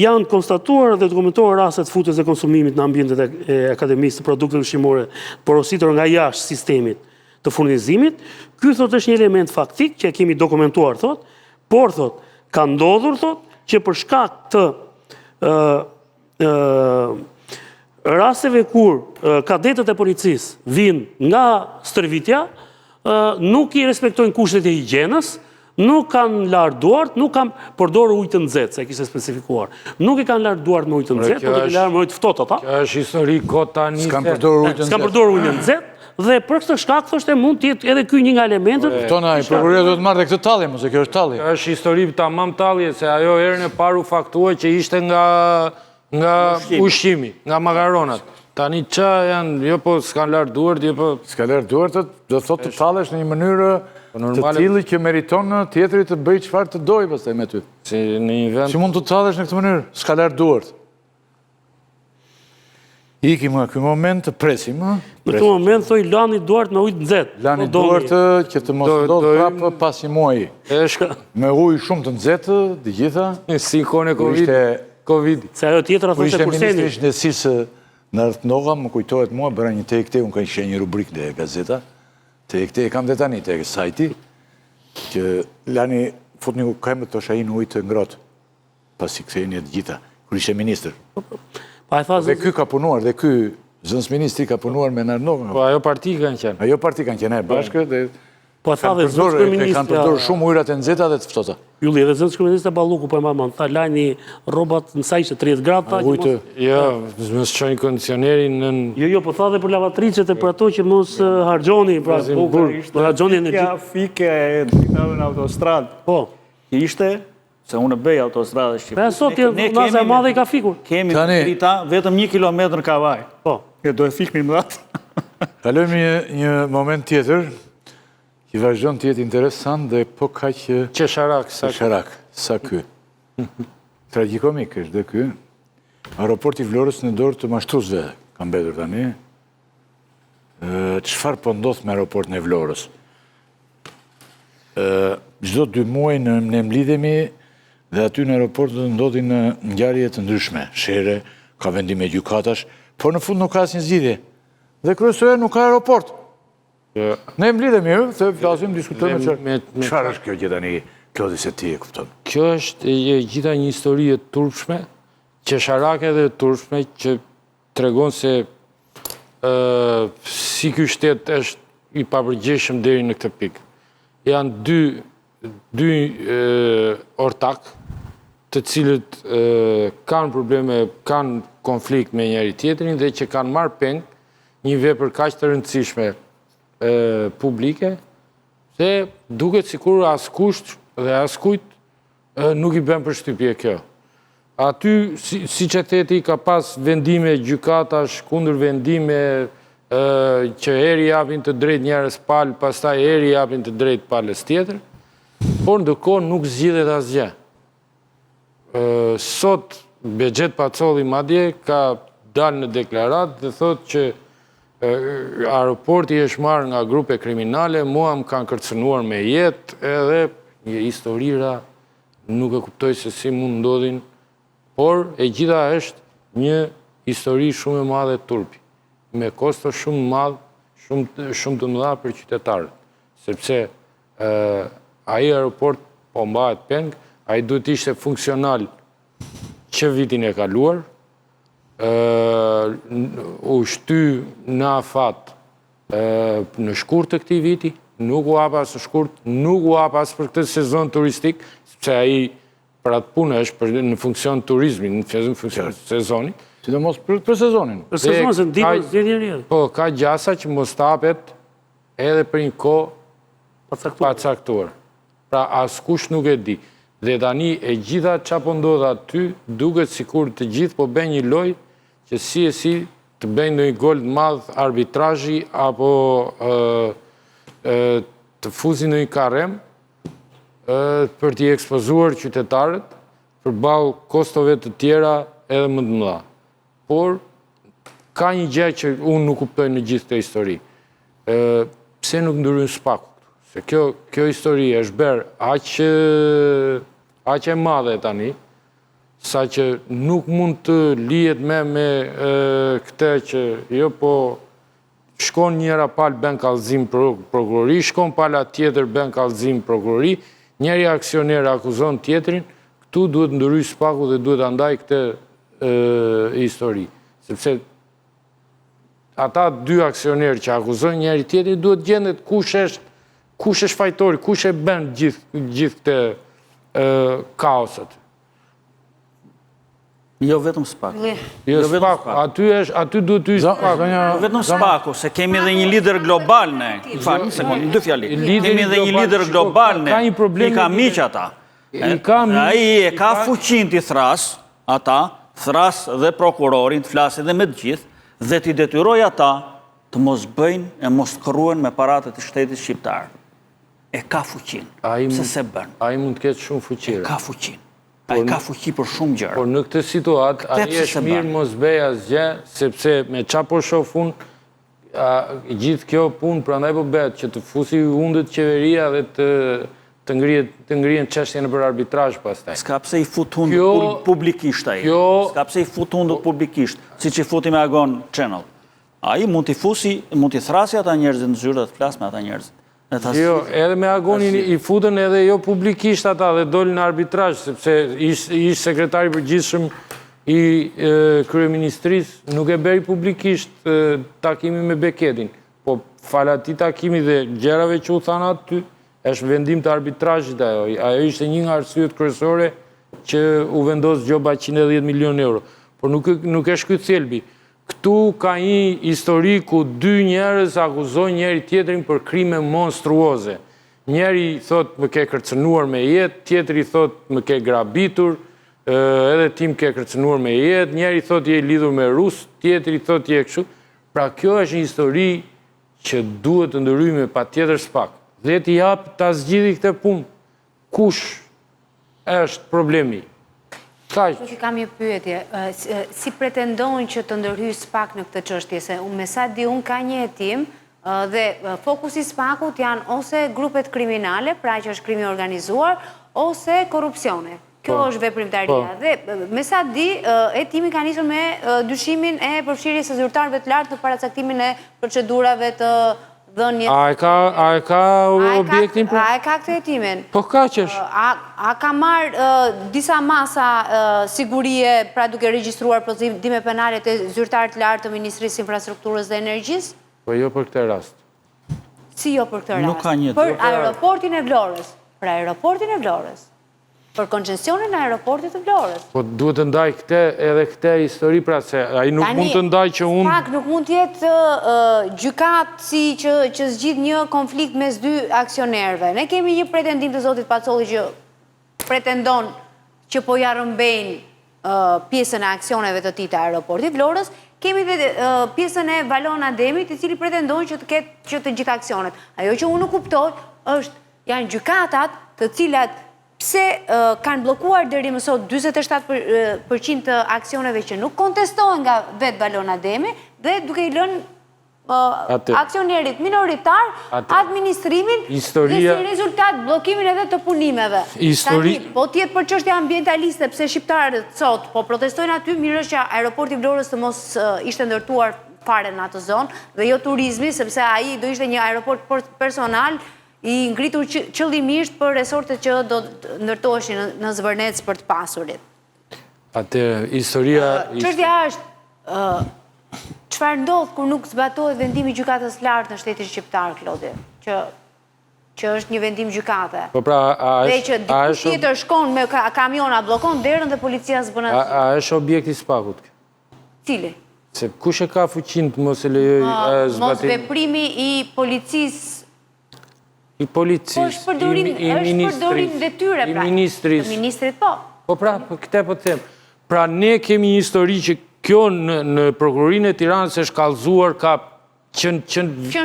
janë konstatuar dhe dokumentuar raste të futjes dhe konsumimit në ambientet e akademisë të produkteve ushqimore porositur nga jashtë sistemit të furnizimit. Ky thot është një element faktik që e kemi dokumentuar thot, por thot ka ndodhur thot që për shkak të rasteve kur kadetët e policisë vinë nga stërvitja, nuk i respektojnë kushtet e higjienës, nuk kanë larë duart, nuk kanë përdorur ujë të nxehtë, se kishte specifikuar. Nuk i kanë larë duart me ujë të nxehtë, por i kanë larë me ujë të ftohtë ata. Kjo është histori kotaniste. S'kan përdorur ujë të nxehtë. S'kan përdorur ujë të nxehtë Dhe për këtë shkak, thoshte, mund të jetë edhe ky një nga elementët. Tona, i prokuroria do të marrë dhe këtë talje, mos e kjo është talje. Është histori tamam talje, se ajo herën e parë u faktua që ishte nga ushqimi, nga makaronat. Tani qa janë, jo po s'kan lartë duart, jo po... S'ka lartë duart, do thotë të tallesh në një mënyrë të tillë që meriton tjetri të bëj çfarë të dojë pastaj me ty. Si në një vend... Si mund të tallesh në këtë mënyrë? S'ka lartë duart. Ikim nga ky moment, të presim, Në këtë moment, thoi, lani duart me ujë të nxehtë. lani duart që të mos ndodhë prapë pas një muaji. Me ujë shumë të nxehtë, të gjitha. Si kone Covid. Se ajo tjetra Kur thoshte ishte Kurseni. ministri i Shëndetësisë në Ardhnova, më kujtohet mua, bëra një TKT, unë ka një rubrikë në gazeta, TKT e kam dhe tani, te sajti, që lani fut një kajmë të shajin ujë të ngrotë, pasi ktheheni të gjitha, kur ishte ministër. Dhe ky ka punuar, dhe ky zënës ministri ka punuar me në Ardhnova. Po ajo parti kanë qenë. Ajo parti kanë qenë e bashkë, dhe Po tha dhe zënës kryeministri. kanë përdorur shumë ujrat e nxehta dhe të ftohta. Ylli, edhe zënës kryeministri Balluku po e mban, tha lani rrobat në sajtë 30 gradë, tha që mos... Jo, mos çojnë kondicionerin në... Jo, po tha dhe për lavatricet e për ato që mos harxhoni, pra, harxhoni energji. Ja fike e dritave në autostradë. Po. Ishte, se unë bëj autostradë Shqipërisë. Dhe sot naza e madhe i ka fikur. Kemi drita vetëm 1 kilometër në kavaj. Po. E do e fikmi më dhatë. Kalojmë një moment tjetër, që vazhdon të jetë interesant dhe po ka që... Qesharak, sa ky. Tragikomik është dhe ky. Aeroporti i Vlorës në dorë të mashtruesve ka mbetur tani. Çfarë po ndodh me aeroportin e Vlorës? Çdo 2 muaj ne mlidhemi dhe aty në aeroport do ndodhin ngjarje të ndryshme. Shere, ka vendime gjykatash, por në fund nuk ka asnjë zgjidhje. Dhe kryesorja nuk ka aeroport. Ne mblidhemi, se flasim, diskutojmë çfarë është kjo gjë tani, Klodi, se ti e kupton. Kjo është gjitha një histori e turpshme, qesharake dhe turpshme, që tregon se si ky shtet është i papërgjegjshëm deri në këtë pikë. Janë dy ortak, të cilët kanë probleme, kanë konflikt me njëri tjetrin dhe që kanë marrë peng një vepër kaq të rëndësishme publike, se duket sikur askush dhe askujt nuk i bën përshtypje kjo. Aty, si që theti, ka pas vendime gjykatash, kundër vendime që eri japin të drejt njerëz palë, pastaj eri japin të drejt palës tjetër, por ndërkohë nuk zgjidhet asgjë. Sot, Bexhet Pacolli madje ka dalë në deklarat dhe thotë që aeroporti është marrë nga grupe kriminale, mua më kanë kërcënuar me jetë, edhe një historira nuk e kuptoj se si mund ndodhin, por e gjitha është një histori shumë e madhe turpi, me kosto shumë madh, shumë të mëdha për qytetarët, sepse ai aeroport po mbahet peng, ai duhet ishte funksional që vitin e kaluar, u shty në afat në shkurt të këtij viti, nuk u hap as në shkurt, nuk u hap as për këtë sezon turistik, sepse ai për atë punë është në funksion turizmi, në funksion sezonit. Sidomos për sezonin. Për sezonin, se ndihmon zgjedhjen e rrjedhë. Po, ka gjasa që mos tapet edhe për një kohë pacaktuar. Pra, askush nuk e di. Dhe tani e gjitha qa po ndodh aty, duket sikur të gjithë po bëjnë një lojë që si e si të bëjnë në një gol të madh arbitrazhi apo të fuzin në një karem për t'i ekspozuar qytetarët përballë kostove të tjera edhe më të mëdha. Por ka një gjë që unë nuk kuptoj në gjithë këtë histori. Pse nuk ndryrojnë spaku? Se kjo histori është bërë aq e madhe tani, sa që nuk mund të lihet me këtë që jo po shkon njëra palë bën kallëzim prokurori, shkon pala tjetër bën kallëzim prokurori, njëri aksioner akuzon tjetrin, këtu duhet ndrysh spaku dhe duhet andaj këtë histori. Sepse ata 2 aksionerë që akuzojnë njëri tjetrin duhet gjendet kush është fajtori, kush e bën gjithë këtë kaosët. Jo vetëm SPAK. Jo SPAK, aty duhet ty SPAK. Vetëm SPAK-u, se kemi dhe një lider global ne. Falë, një sekundë, dy fjali. Kemi dhe një lider global ne. I ka miq ata. Ai e ka fuqin t'i thras, ata, thras dhe prokurorin, të flasin dhe me të gjithë, dhe t'i detyroj ata të mos bëjnë e mos kërruen me paratet e shtetit shqiptar. E ka fuqin. Pse se bën? Ai mund të ketë shumë fuqire. Ka fuqin. Ai ka fuqi për shumë gjëra. Por në këtë situatë, ai është mirë mos bëj asgjë, sepse me qa po shoh unë, gjithë kjo punë prandaj po bëhet që të fusi hundët qeveria dhe të ngrihen çështjen për arbitrazh pastaj. S'ka pse i fut hundët publikisht ai. S'ka pse i fut hundët publikisht, siç i futi me Agon Channel. Ai mund t'i fusi, mund t'i thrasi ata njerëz në zyrë dhe të flas me ata njerëz. Jo, edhe me Agonin i futën edhe jo publikisht ata dhe dolin në arbitrazh, sepse ish sekretari përgjithshëm i kryeministrisë nuk e bëri publikisht takimin me Beketin. Po fal atij takimi dhe gjërave që u thanë aty, është vendim të arbitrazhit ajo. Ajo ishte një nga arsyet kryesore që u vendos gjoba 110 milion euro. Por nuk është ky thelbi. Këtu ka një histori ku dy njerëz akuzojnë njëri tjetrin për krime monstruoze. Njeri thot më ke kërcënuar me jetë, tjetri thot më ke grabitur, edhe ti më ke kërcënuar me jetë, njeri thot je lidhur me rus, tjetri thot je kështu. Pra kjo është një histori që duhet të ndërhyjmë patjetër SPAK. Dhe t'i jap ta zgjidhë këtë punë. Kush është problemi? Që kam një pyetje, si pretendojnë që të ndërhyjë SPAK në këtë çështje, se me sa di unë ka një hetim dhe fokusi SPAK-ut janë ose grupet kriminale, pra që është krimi organizuar, ose korupcione. Kjo është veprimtaria. Dhe me sa di, hetimi ka nisur me dyshimin e përfshirjes së zyrtarëve të lartë në paracaktimin e procedurave të dhënjes. A e ka objektin për? A e ka këtë hetimin? Po ka që është. A ka marrë disa masa sigurie, pra duke regjistruar procedime penale të zyrtarë të lartë të Ministrisë Infrastrukturës dhe Energjisë? Po jo për këtë rast. Si jo për këtë rast? Nuk ka një. Për aeroportin e Vlorës. Për aeroportin e Vlorës. Për koncesionin e aeroportit të Vlorës. Po duhet të ndaj edhe këte histori, pra se a i nuk mund të ndaj që unë... SPAK nuk mund tjetë gjykat si që zgjidh një konflikt mes dy aksionerve. Ne kemi një pretendim të Zotit Pacolli që pretendon që po ja rëmbejnë pjesën e aksioneve të tij të aeroportit Vlorës. Kemi dhe pjesën e Valon Ademit, i cili pretendon që të ketë që të gjitha aksionet. Ajo që unë kuptoj është janë gjykatat të cilat pse kanë blokuar deri më sot 47% të aksioneve që nuk kontestohen nga vetë Valon Ademi dhe duke i lënë aksionerit minoritar administrimin dhe si rezultat blokimin edhe të punimeve. Po tjetë për çështja ambientaliste, pse shqiptarët sot po protestojnë aty, mirë është që aeroporti Vlorës të mos ishte ndërtuar fare në atë zonë dhe jo turizmi, sepse ai do ishte një aeroport personal i ngritur qëllimisht për resortet që do të ndërtoheshin në Zvërnec për të pasurit. Atëherë, historia... Çështja është, çfarë ndodh kur nuk zbatohet vendimi i gjykatës lartë në shtetin shqiptar, Klodi? Që është një vendim gjykate. Po pra, dhe që dikush tjetër shkon me kamiona, bllokon derën dhe policia s'bën asgjë. A është objekti SPAK-ut? Cili? Se kush e ka fuqinë të mos e lejoj zbatim? Mos veprimi i policisë. I policisë, i ministrit, i ministrit, po pra, këte po të them. Pra, ne kemi një histori që kjo në prokurorinë e Tiranës është kallëzuar ka qënë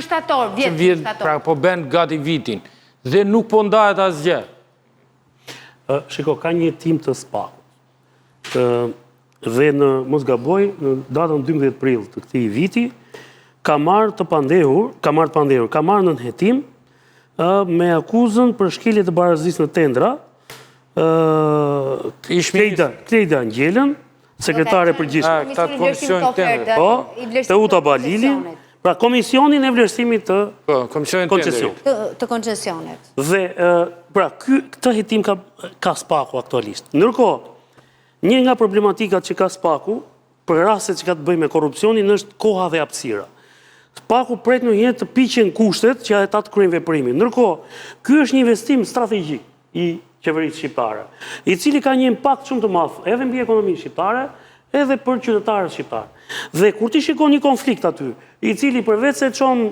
shtator, vjetë shtator. Pra, po ben gati vitin. Dhe nuk po ndahet asgjë. Shiko, ka një tim të SPAK. Dhe në Mosgaboj, në datën 12 prill të këtij viti, ka marrë të pandehur, ka marrë në hetim, me akuzën për shkelje të barazisë në tendra, Klejda Angjelën, sekretare përgjithshme. Këta komisionin tendra. Po, të Uta Balili, pra komisionin e vlerësimit të koncesionit. Të koncesionit. Dhe, pra, këtë hetim ka SPAK-u aktualisht. Ndërkohë, një nga problematikat që ka SPAK-u, për rastet që ka të bëjë me korrupsionin, është koha dhe hapësira. SPAK-u pret në jetë të piqen kushtet që ata të kryejnë veprimin. Ndërkohë, ky është një investim strategjik i qeverisë shqiptare, i cili ka një impakt shumë të madh edhe mbi ekonominë shqiptare, edhe për qytetarët shqiptarë. Dhe kur ti shikon një konflikt aty, i cili përveç se çon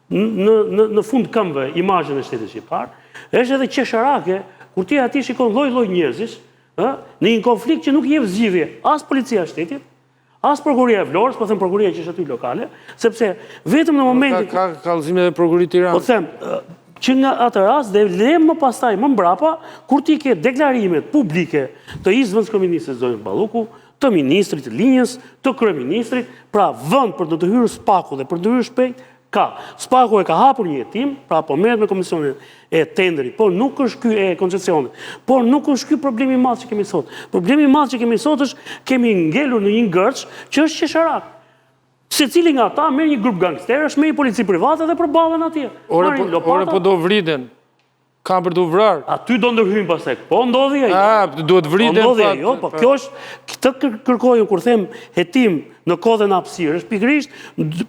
në fund këmbëve imazhin e shtetit shqiptar, është edhe qesharake, kur ti aty shikon lloj-lloj njerëzish, në një konflikt që nuk jep zgjidhje as policia e shtetit, as prokuroria e Vlorës, po them prokuroria që është aty lokale, sepse vetëm në momentin Ka kallëzime dhe prokuroria e Tiranës. po them që nga atë rast dhe më pastaj më mbrapa, kur ti ke deklarimet publike të ish-vendkryeministrit Zonë Balluku, të ministrit të linjës, të kryeministrit, pra vend për të hyrë spaku dhe për të hyrë shpejt, ka. Spaku e ka hapur një hetim, pra po merret me komisionin e tenderit, por nuk është ky e koncesionit. Por nuk është ky problemi i madh që kemi sot. Problemi i madh që kemi sot është kemi ngelur në një gërç që është qesharak. Secili nga ata merr një grup gangsterësh, merr një polici private dhe përballen atje. Ore po do vriten. Ka për të vrarë. Aty do ndërhyjnë pastaj. Po ndodhi ai. Duhet vriten. Ndodhi ai, jo, po kjo është këtë kërkojmë kur them hetim në kodën hapësirës, pikërisht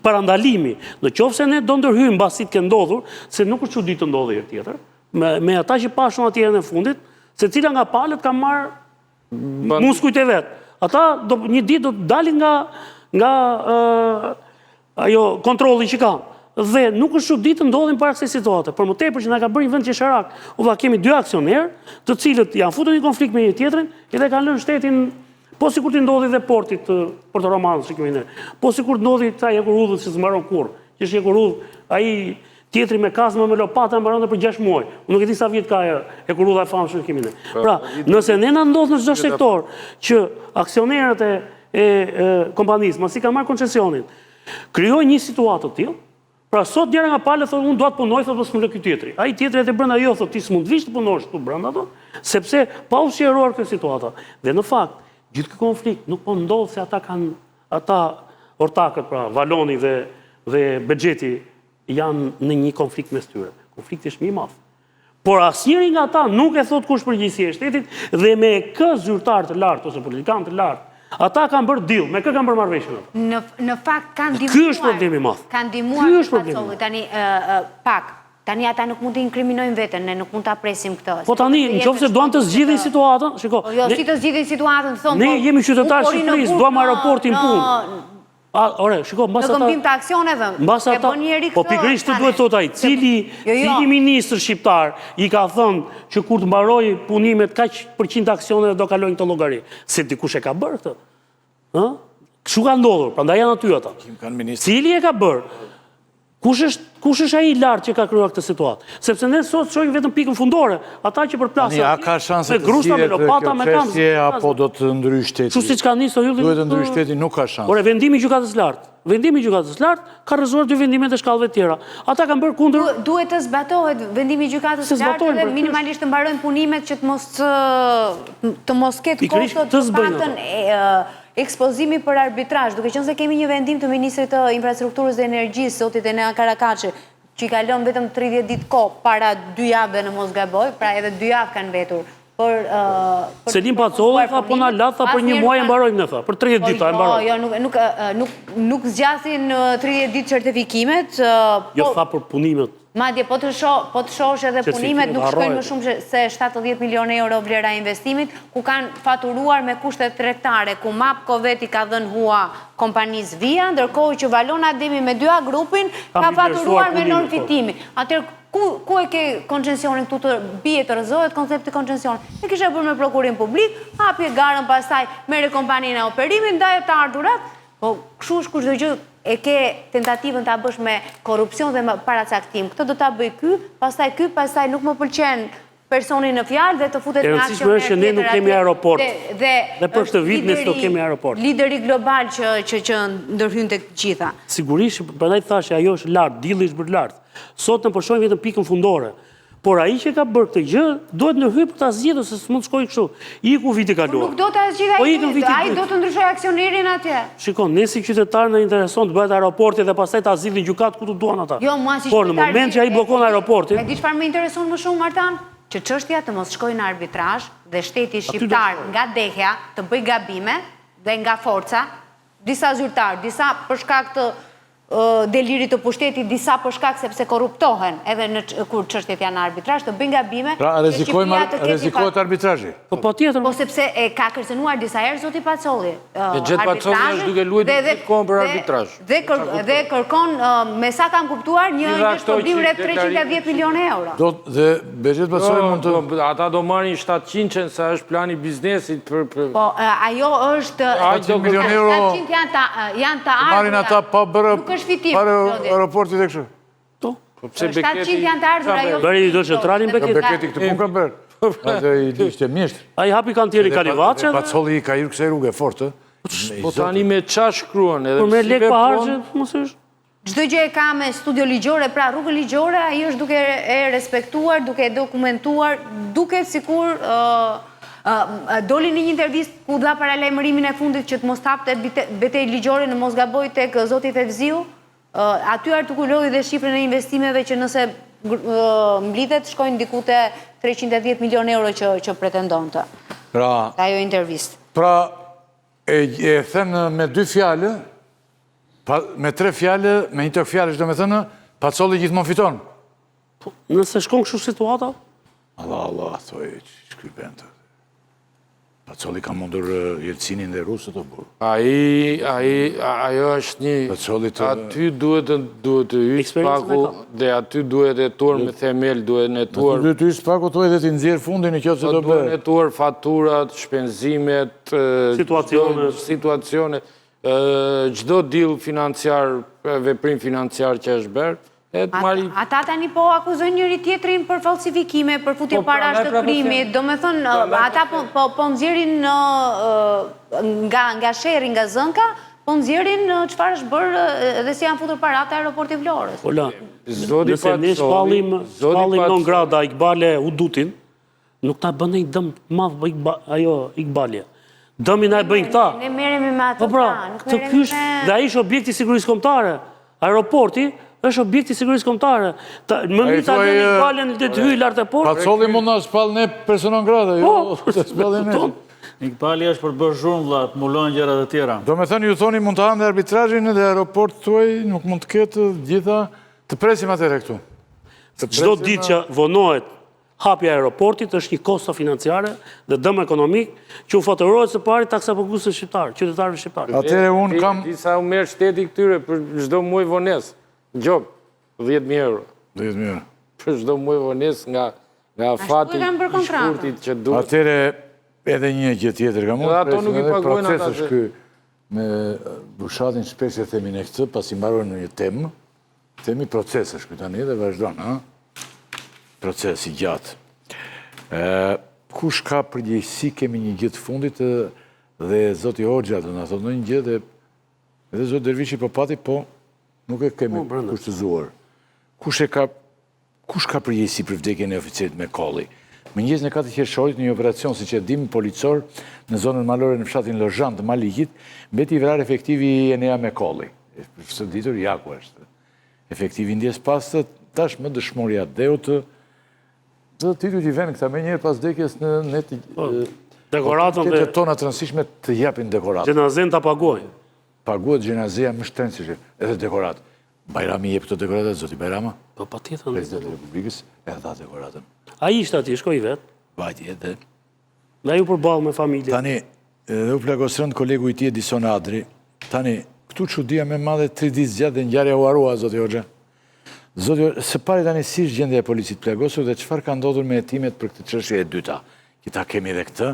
parandalimi. Nëse ne do ndërhyjmë mbasi të ke ndodhur, se nuk është çudi të ndodhë herë tjetër, me ata që pashun atje në fundit, secila nga palët ka marr muskujt e vet. Ata një ditë do të dalin nga ajo kontrolli që kanë. Dhe nuk është çudi të ndodhin para kësaj situate, por më tepër që na ka bërë një vend qesharak. Kemi dy aksionerë, të cilët janë futur në konflikt me një tjetrin, edhe kanë lënë shtetin, po sikur të ndodhi dhe portit Porto Romanës që kemi ne. Po sikur të ndodhi ta Jekurudhët që s'mbaron kurrë. Që është Jekurudh, ai tjetri me kazma me lopata mbaron për 6 muaj. Unë nuk e di sa vjet ka Jekurudha e famshëm që kemi ne. Pra, nëse ne na ndodh në çdo sektor që aksionerët e kompanisë, masi kanë marrë koncesionin, krijojnë një situatë të tillë. Pra sot njëra nga palët thotë unë dua të punoj, thotë mos më lë ky tjetri. Ai tjetri edhe brenda jo thotë ti s'mund të vish të punosh këtu brenda ato, sepse pa u sqaruar këtë situatë. Dhe në fakt, gjithë ky konflikt nuk po ndodh se ata ortakët, pra Valoni dhe Bexheti janë në një konflikt mes tyre. Konflikti është më i madh. Por asnjëri nga ata nuk e thot kush përgjegjësia e shtetit dhe me kë zyrtar të lartë ose politikan të lartë. Ata kanë bërë deal, me kë kanë bërë marrëveshjen? Në fakt kanë ndihmuar. Ky është problemi i madh. Kanë ndihmuar tani pak. Tani ata nuk mund të inkriminojnë veten, ne nuk mund ta presim këtë. Po tani, nëse duan të zgjidhin situatën, shiko. Jo, si të zgjidhin situatën, thonë. Ne jemi qytetarë të Shqipërisë, duam aeroportin punë. Ore, shiko, mbas ata. Në këmbim të aksioneve. Mbas ata. Po pikërisht të duhet thot ai, cili ministër shqiptar i ka thënë që kur të mbarojë punimet kaq % aksioneve do kalojnë këtë llogari. Se dikush e ka bërë këtë. Ë? Kështu ka ndodhur, prandaj janë aty ata. Cili e ka bërë? Kush është ai i lartë që ka krijuar këtë situatë? Sepse ne sot shohim vetëm pikën fundore, ata që përplasen. A ka shanse të zgjidhet kjo çështje apo do të ndryshë shteti? Kështu siç ka nisur Ylli. Duhet të ndryshë shteti, nuk ka shanse. Por vendimi i gjykatës lartë. Vendimi i gjykatës lartë ka rrezuar dy vendime të shkallëve të tjera. Ata kanë bërë kundër. Duhet të zbatohet vendimi i gjykatës lartë dhe minimalisht të mbarojnë punimet që të mos ketë kosto të paktën ekspozimi për arbitrazh, duke qenë se kemi një vendim të Ministrit të Infrastrukturës dhe Energjisë, zotit Enea Karakaçi, që i kalon vetëm 30 ditë kohë para 2 javëve në mos gaboj, pra edhe 2 javë kanë mbetur. Selim Pacolli tha po na la tha për 1 muaj e mbarojmë ne tha, për 30 ditë e mbarojmë. Jo, nuk zgjasin 30 ditë certifikimet. Jo tha për punimet. Madje po të shohësh edhe punimet nuk shkojnë më shumë se 70 milionë euro vlera e investimit, ku kanë faturuar me kushte tregtare, ku MAPCO veti ka dhënë hua kompanisë Via, ndërkohë që Valona Ademi me 2A grupin ka faturuar me normë fitimi. Atëherë ku e ke koncesionin këtu të bie të rrezohet koncepti koncesionit? E kishe bërë me prokurim publik, hapje garën pastaj merre kompaninë e operimit, ndaje të ardhurat, po kështu është kushdo gjë e ke tentativën ta bësh me korrupsion dhe me paracaktim. Këtë do ta bëj pastaj nuk më pëlqen personi në fjalë dhe të futet në aksion. Rëndësishme është që ne nuk kemi aeroport. Dhe për këtë vit ne s'do kemi aeroport. Lideri global që ndërhyn tek gjitha. Sigurisht, prandaj thashë ajo është lart, dilli është bërë lart. Sot ne po shohim vetëm pikën fundore. Por ai që ka bërë këtë gjë, duhet ndërhyj për ta zgjidhur se s'mund të shkojë kështu. Iku viti kaluar. Nuk do ta zgjidhë ai do të ndryshojë aksionerin atje. Shikon, ne si qytetarë na intereson të bëhet aeroporti dhe pastaj ta zgjidhin gjykat ku duan ata. Jo, mua si por në moment që ai bllokon aeroportin. E di çfarë më intereson më shumë Martan? Që çështja të mos shkojë në arbitrazh dhe shteti shqiptar nga dehja të bëj gabime dhe nga forca, disa zyrtar, disa për shkak të delirit të pushtetit disa për shkak sepse korruptohen edhe kur çështjet janë arbitrazh, të bëjnë gabime. Pra rrezikohet arbitrazhi. Po tjetër. Po sepse e ka kërcënuar disa herë zoti Pacolli. E gjetë Pacolli është duke luajtur gjithë kohën për arbitrazh. Dhe kërkon, me sa kam kuptuar, një shpërblim rreth 310 milionë euro. Dhe Bexhet Pacolli mund të... Ata do marrin 700 se është plani biznesit për... Po, ajo është... 700 milionë euro... 700 janë të ardhura. Marin ata pa bërë... Fitim, pare aeroportit e kështu. 700 janë të ardhura, jo... Bëri do centralin Beketi. Beketi këtë punë ka bërë. Atë i ishte mjeshtër. A i hapi kantieri Kalivace. Pacolli i ka irë kësaj rrugë e fortë. Po tani me qa shkruan edhe... Por me lek pa hargjë, mos është. Çdo gjë e ka me studio ligjore, pra rrugën ligjore, ai është duke e respektuar, duke e dokumentuar, duke sikur doli në një intervistë ku dha paralajmërimin e fundit që të mos hapte betejë ligjore në mos gaboj tek zoti Fevziu. Aty artikuloi dhe shifrën e investimeve që nëse mblidhet shkojnë diku te 310 milionë euro që pretendonte. Pra, ajo intervistë. Pra, e thënë me 2 fjalë, me 3 fjalë, me një të fjalësh do me thënë, Pacolli gjithmonë fiton. Nëse shkon kështu situata? Allah, thoi, shkrypen të. Pacolli ka mundur Jelcinin dhe Rusët o burë. Ajo është një... Aty duhet të hyjë spaku dhe aty duhet e tuar me themel, duhet e tuar... Aty duhet të hyjë spaku të edhe të nxjerrë fundin e kjo që do bërë. Duhet e tuar faturat, shpenzimet, situacionet, gjdo deal financiar, veprim financiar që është bërë. Ata tani po akuzojnë njëri tjetrin për falsifikime, për futje parash të krimit, do me thënë, ata po nxjerrin nga sheri, nga zënka, po nxjerrin çfarë është bërë dhe si janë futur parat e aeroporti Vlorës. Ola, nëse ne shpallim non grada Iqbale Udutin, nuk ta bën një dëm madh ajo Iqbalja. Dëmin e bëjnë këta. Ne merremi me ato. Po pra, të kysh dhe ai është objekti i sigurisë kombëtare. Aeroporti është objekti i sigurisë kombëtare. Më mirë ta lënë Iqbalen të hyjë lart e portë. Pacolli mund na shpall ne personon grada, jo të spallin ne. Iqbali është për bërë zhurmëlla, të mulojnë gjëra të tjera. Do me thënë ju thoni mund të hanë dhe arbitrazhin dhe aeroport tuaj nuk mund të ketë gjitha të presim atëre këtu. Çdo ditë që vonohet hapja e aeroportit është një kosto financiare dhe dëm ekonomik që u faturohet së pari taksapaguesve shqiptar, qytetarëve shqiptar. Atëre unë kam disa u merr shteti këtyre për çdo muaj vonesë. Gjop, 10.000 euro. 10.000 euro. Për çdo muaj vonesë nga fati i shkurtit që duhet. Atëre edhe një gjë tjetër kam unë. Ato nuk i paguajnë ata. Proces është ky me Bushatin shpesh e themi ne këtë, pasi mbarojnë në një temë. Themi proces është ky tani dhe vazhdon, ha? Proces i gjatë. Kush ka përgjegjësi, kemi një gjë të fundit dhe zoti Hoxha do na thotë një gjë dhe edhe zoti Dervishi po pati, po nuk e kemi kushtëzuar. Kush ka përgjegjësi për vdekjen e oficerit Mekolli? Mëngjesin e 4 qershorit në një operacion, siç e dimë, policor në zonën malore në fshatin Lozhan të Malikit, mbeti i vrarë efektivi Enea Mekolli. Së ditur Jaku është. Efektivi ndjes pas tashmë dëshmoria Deut të titull i vend këta me njerë pas vdekjes në net dekoratën dhe tona të rëndësishme të japin dekoratë. Gjenazen të paguajnë. Paguajt gjenazea më shtrenësisht edhe dekoratë. Bajrami jep këto dekoratë, zoti Bajrama? Po patjetër. Presidenti i Republikës e dha dekoratën. Ai ishte atje, shkoi vet. Vajti edhe. Dhe ju përballë me familje. Tani, edhe u plagosrën kolegu i tij Edison Adri. Tani, këtu çudia më madhe 3 ditë zgjat dhe ngjarja u harua zoti Hoxha. Zoti, së pari tani si është gjendja e policisë plagosur dhe çfarë ka ndodhur me hetimet për këtë çështje e dyta? Kita kemi edhe këtë,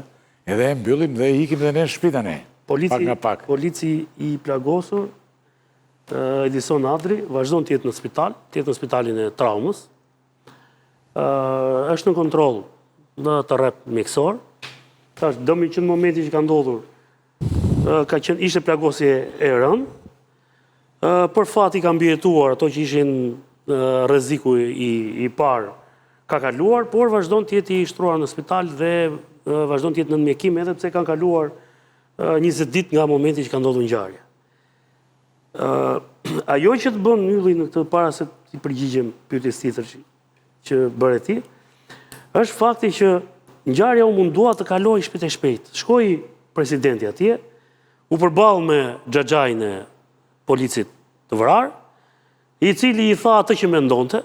edhe e mbyllim dhe ikim dhe ne në shtëpi tani. Polici i plagosur Edison Adri vazhdon të jetë në spital, të jetë në spitalin e traumës. Është në kontroll në të rrep mjekësor. Tash dëmi që në momenti që ka ndodhur ishte plagosje e rënë. Për fat i ka mbijetuar ato që ishin rreziku i parë ka kaluar, por vazhdon të jetë i shtruar në spital dhe vazhdon të jetë në mjekim edhe pse kanë kaluar 20 ditë nga momenti që ka ndodhur ngjarja. Ajo që të bën Ylli në këtë para se të përgjigjem pyetjes tjetër që bëre ti, është fakti që ngjarja u mundua të kalojë shpejt e shpejt. Shkoi presidenti atje, u përball me xhaxhajin e policit të vrarë, i cili i tha atë që mendonte,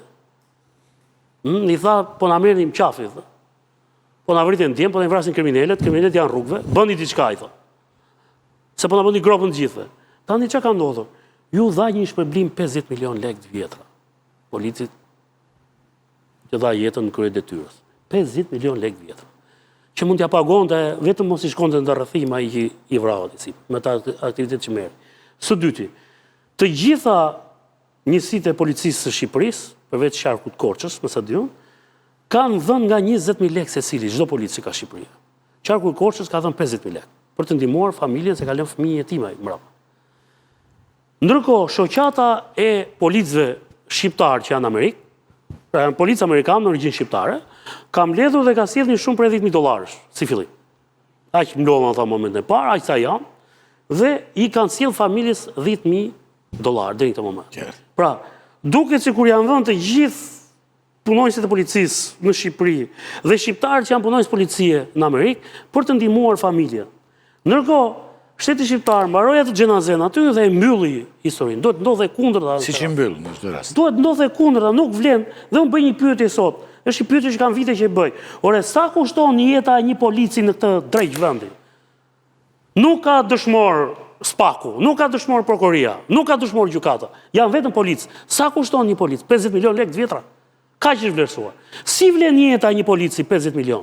i tha, po na merrim qafi, po na vritin djem, po na vrasin kriminalet janë rrugëve, bëni diçka, i tha. Se po na bëni gropën të gjithëve. Tani çka ka ndodhur? Ju dha një shpërblim 50 milion lekë të vjetra. Policit që dha jetën në krye detyrës. 50 milion lekë të vjetra. Që mund t'ja pagonte, vetëm mos i shkonte në rrëthim ai që i vrau atë me ta aktivitet që merr. Së dyti, të gjitha njësitë e policisë së Shqipërisë, përveç qarkut Korçës, më sa diun, kanë dhënë nga 20.000 lekë secili, çdo polici ka Shqipëria. Qarku i Korçës ka dhënë 50.000 lekë për të ndihmuar familjen se ka lënë fëmijë jetima mbrapa. Ndërkohë, shoqata e policëve shqiptar që janë në Amerikë, pra janë policë amerikanë në origjinë shqiptare, ka mbledhur dhe ka sjellë shumë prej $10.000 si fillim. Aq mbledhën ata momentin e parë, aq sa janë, dhe i kanë sjellë familjes $10.000 deri në këtë moment. Pra, duket sikur janë dhënë të gjithë punonjësit e policisë në Shqipëri dhe shqiptarët që janë punonjës policie në Amerikë për të ndihmuar familjen. Ndërkohë, shteti shqiptar mbaroi atë xhenazen aty dhe e mbylli historinë. Duhet ndodhe kundërta. Siç i mbyll në çdo rast. Duhet ndodhe kundërta, nuk vlen. Dhe unë bëj një pyetje sot. Është një pyetje që kanë vite që e bëj. Ore, sa kushton jeta e një polici në këtë drejt vendi? Nuk ka dëshmor Spaku, nuk ka dëshmor prokuria, nuk ka dëshmor gjykata. Janë vetëm policë. Sa kushton një polic? 50 milion lekë të vjetra. Ka që vlerësuar. Si vlen jeta e një polici 50 milion?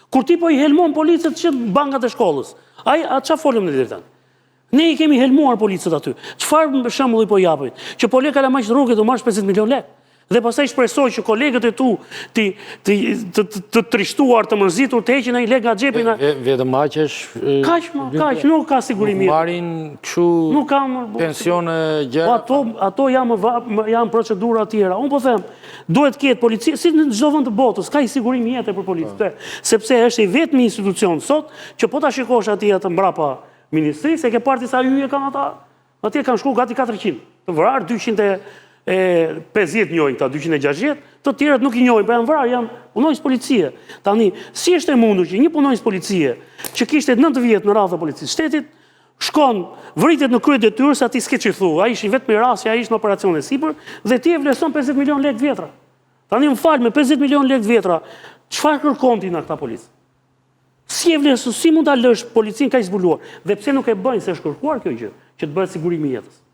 Kur ti po i helmon policët që në bankat e shkollës, a qa folëm në direktan? Ne i kemi helmuar policët aty. Çfarë shembull i po japin? Që po le Kalamajt rrugë të marrësh 50 milion lekë. Dhe pastaj shpresoj që kolegët e tu të trishtuar, të mërzitur, të heqin ai lekë nga xhepi. Vetëm aqesh... Kaq, nuk ka sigurimi. Marrin kështu pensione gjëra. Ato janë procedura tjera. Unë po them, duhet ketë policia, si në çdo vend të botës, ka i sigurim jetë për policë. Sepse është i vetmi institucion sot që po ta shikosh atij atë mbrapa ministrisë, e ke parti sa hyje kanë ata. Atje kanë shku gati 400. Të vrarë 250 njojnë këta, 260, të tjerët nuk i njojnë, për janë vrarë, janë punonjës policie. Tani, si është e mundur që një punonjës policie që kishte 9 vjetë në radhë të policisë shtetit, shkon, vritet në krye detyrës, ati s'ke që thu, a ishi vetë me rasja, a ishi në operacion e sipër, dhe ti e vlerëson 50 milion lekë vjetra. Tani më falë, me 50 milion lekë vjetra, çfarë kërkon ti nga këta policë? Si e vlerëson, si mund ta lësh policinë kaq zbuluar? Dhe pse nuk e bëjnë se është kërkuar kjo gjë, që të bëhet sigurimi i jetës?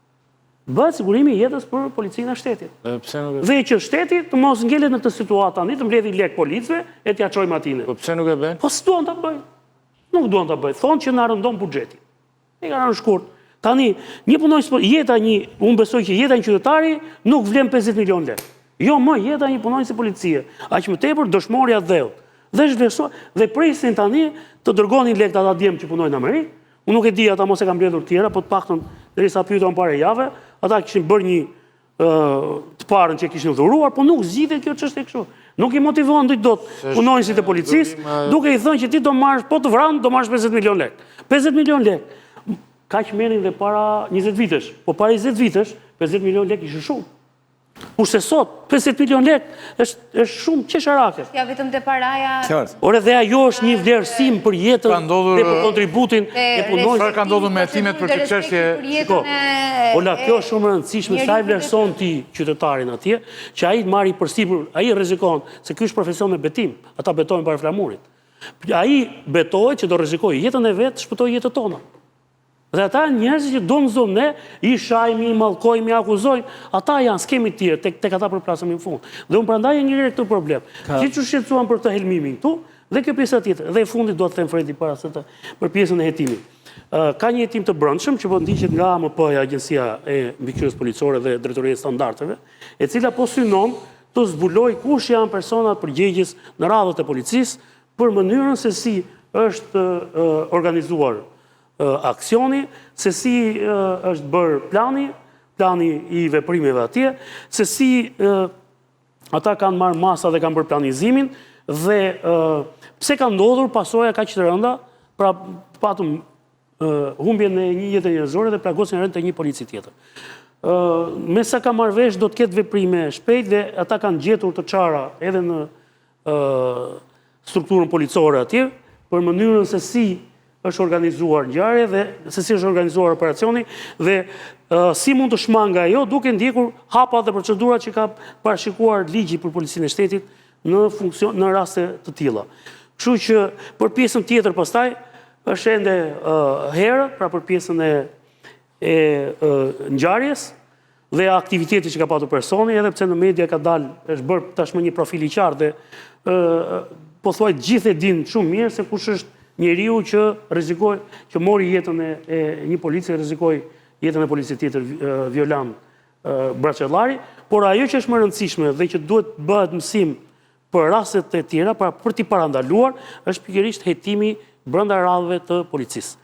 Bëhet sigurimi i jetës për policinë e shtetit. Dhe që shteti të mos ngelet në këtë situatë tani, të mbledhë lekë policëve e t'ia çojmë atine. Po pse nuk e bën? Po s'duan ta bëjnë. Nuk duan ta bëjnë. Thonë që na rëndon buxheti. E kanë në shkurt. Tani, një punonjës, unë besoj që jeta një qytetari nuk vlen 50 milion lekë. Jo më jeta një punonjës policie. Aq më tepër dëshmorja dheut. Dhe zhvlerësuar dhe presin tani të dërgonin lekë ata djem që punojnë në Amerikë. Unë nuk e di ata mos e kanë mbledhur tjera, po të paktën derisa pyetën para jave, ata kishin bërë një të parën që kishin dhuruar, po nuk zgjidhet kjo çështje kështu. Nuk i motivon dot punonjësit e policisë, duke i thënë që ti do marrësh, po të vranë, do marrësh 50 milion lekë. 50 milion lekë. Kaq merrin dhe para 20 vitesh. Po para 20 vitesh, 50 milion lekë ishin shumë. Kurse sot, 50 milion lekë është shumë qesharake. Ja vetëm te paraja... Ore dhe ajo është një vlerësim për jetën dhe për kontributin e punonjësit. Çfarë ka ndodhur me hetimet për këtë çështje? Ola, kjo është shumë e rëndësishme, sa i vlerëson ti qytetarin atje, që ai marri përsipër, ai rrezikon se ky është profesion me betim, ata betojnë para flamurit. Ai betohet që do rrezikojë jetën e vet, shpëtoi jetën tona. Dhe ata njerëz që do në zonë ne, i shajmi, i mallkojmë, i akuzojmë, ata janë skemi tjerë, tek ata përplasemi në fund. Dhe unë prandaj e njëri këtë problem. Që që shqetësuan për të helmimin këtu, dhe kjo pjesa tjetër. Dhe i fundit do të them Fredi para se për pjesën e hetimit. Ka një hetim të brendshëm që po ndiqet nga AMP-ja, Agjencia e Mbikëqyrjes Policore dhe Drejtoria e Standardeve, e cila po synon të zbulojë kush janë personat përgjegjës në radhët e policisë për mënyrën se si është organizuar aksioni, se si është bërë plani i veprimeve atje, se si ata kanë marrë masa dhe kanë bërë planizimin, dhe pse ka ndodhur pasoja kaq të rënda, pra patëm humbjen e një jete njerëzore dhe plagosjen e rëndë të një polici tjetër. Me sa ka marrë vesh, do të ketë veprime shpejt dhe ata kanë gjetur të çara edhe në strukturën policore atje, për mënyrën se si është organizuar ngjarje dhe se si është organizuar operacioni dhe si mund të shmanga ajo duke ndjekur hapa dhe procedurat që ka parashikuar ligji për Policinë e Shtetit në raste të tilla. Kështu që për pjesën tjetër pastaj është ende herët, pra për pjesën e ngjarjes dhe aktiviteti që ka patur personi, edhe pse në media ka dalë, është bërë tashmë një profil i qartë dhe po thuaj gjithë e dinë shumë mirë se kush është njeriu që rrezikoi, që mori jetën e një polici, rrezikoi jetën e policisë tjetër Violan Braçellari, por ajo që është më rëndësishme dhe që duhet bëhet mësim për rastet e tjera, për t'i parandaluar, është pikërisht hetimi brenda radhëve të policisë.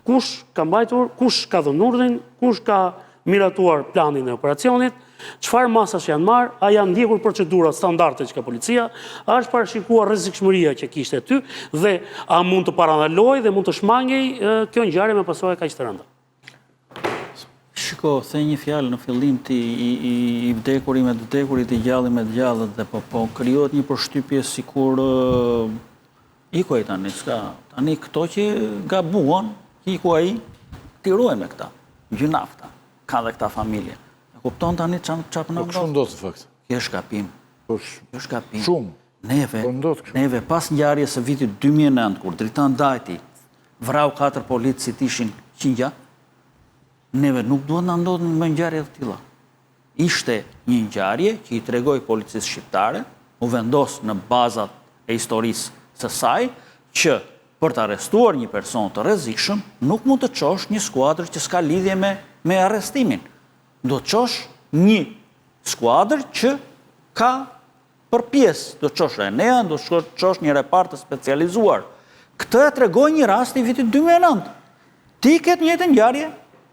Kush ka mbajtur, kush ka dhënë urdhrin, kush ka miratuar planin e operacionit, çfarë masash janë marrë, a janë ndjekur procedurat standarde që ka policia, a është parashikuar rrezikshmëria që kishte aty dhe a mund të parandalojë dhe mund të shmangej kjo ngjarje me pasojë kaq të rënda. Shiko, the një fjalë në fillim ti i vdekurit me të vdekurit, i gjalli me të gjallët dhe po krijohet një përshtypje sikur ikoj tani, tani këto që gabuan, iku ai, ti ruaj me këta, gjynafta, ka dhe këta familje. E kupton tani çfarë na ndodh? Kështu ndodh në fakt. Kjo është gabim. Kjo është gabim. Shumë. Neve pas ngjarjes së vitit 2009 kur Dritan Dajti vrau 4 policë që ishin qingja, neve nuk duhet na ndodhin më ngjarje të tilla. Ishte një ngjarje që i tregoi policisë shqiptare, u vendos në bazat e historisë së saj që për të arrestuar një person të rrezikshëm nuk mund të çosh një skuadër që s'ka lidhje me arrestimin. Do të çosh një skuadër që ka për pjesë, do të çosh Enea, do të çosh një repart të specializuar. Këtë e tregoi një rast i vitit 2009. Ti ke njëjtën ngjarje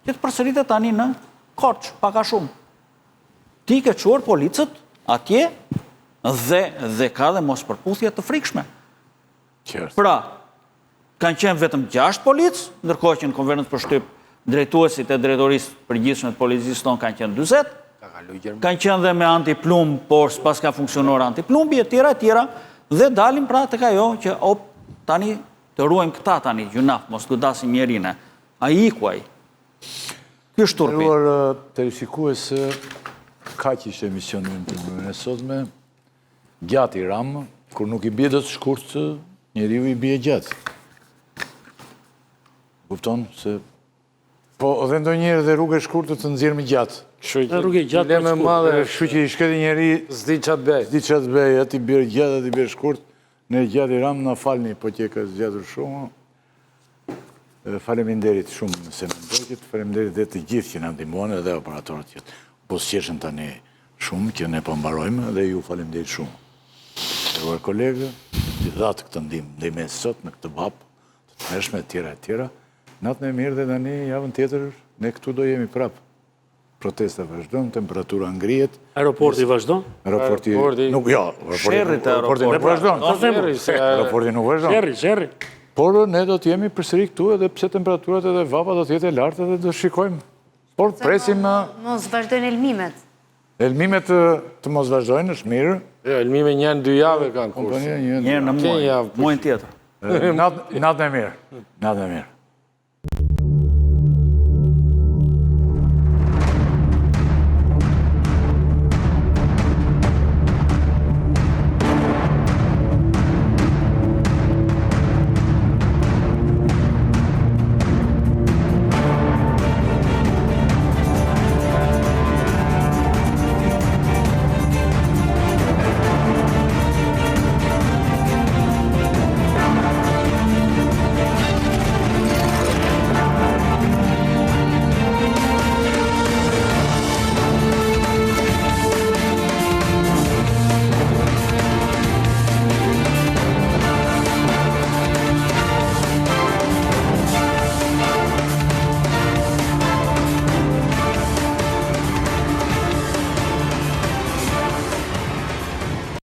që të përsëritet tani në Korçë, pak a shumë. Ti ke çuar policët atje dhe ka dhe mos përputhje të frikshme. Pra, kanë qenë vetëm 6 policë, ndërkohë që në konferencë përshtyp drejtuesit e drejtorisë përgjithshme të policisë tonë kanë qenë 40, kanë qenë dhe me antiplumb, por s'pas ka funksionuar antiplumbi, e tjera, dhe dalim pra tek ajo që tani të ruajmë këta tani, gjunaf, mos godasim njerine. A ikuaj. Ky është turpi. Nderuar televizikues, kaq ishte emisioni të mënyrën e sotme. Gjatë i ram, kur nuk i bie dot shkurt, njeriu i bie gjatë. Kupton se po dhe ndonjëherë dhe rrugë e shkurtër të nxjerrë më gjatë. Rrugë e gjatë dileme madhe, Kështu që i shkëti njeri s'di çat bëj. s'di çat bëj, aty bjerë gjatë, aty bjerë shkurt. Ne gjatë i ram na falni po që ka zgjatur shumë. Faleminderit shumë nëse më ndojit, faleminderit dhe të gjithë që na ndihmuan edhe operatorët që po sqeshen tani shumë që ne po mbarojmë dhe ju faleminderit shumë. Nderuar kolegë, i dhatë këtë ndihmë sot me këtë hap të mëshme e tjera. Natën e mirë dhe tani javën tjetër ne këtu do jemi prapë. Protesta vazhdon, temperatura ngrihet. Aeroporti vazhdon? Aeroporti nuk Sherrit e aeroportit nuk vazhdon. Aeroporti nuk vazhdon. Sherri. Por ne do të jemi përsëri këtu edhe pse temperaturat edhe vapa do të jetë e lartë edhe do shikojmë. Por presim mos vazhdojnë elmimet. Elmimet të mos vazhdojnë, është mirë. Elmime 1-2 javë kanë kurs. Një në muaj, muajin tjetër. Natën e mirë. Natën e mirë.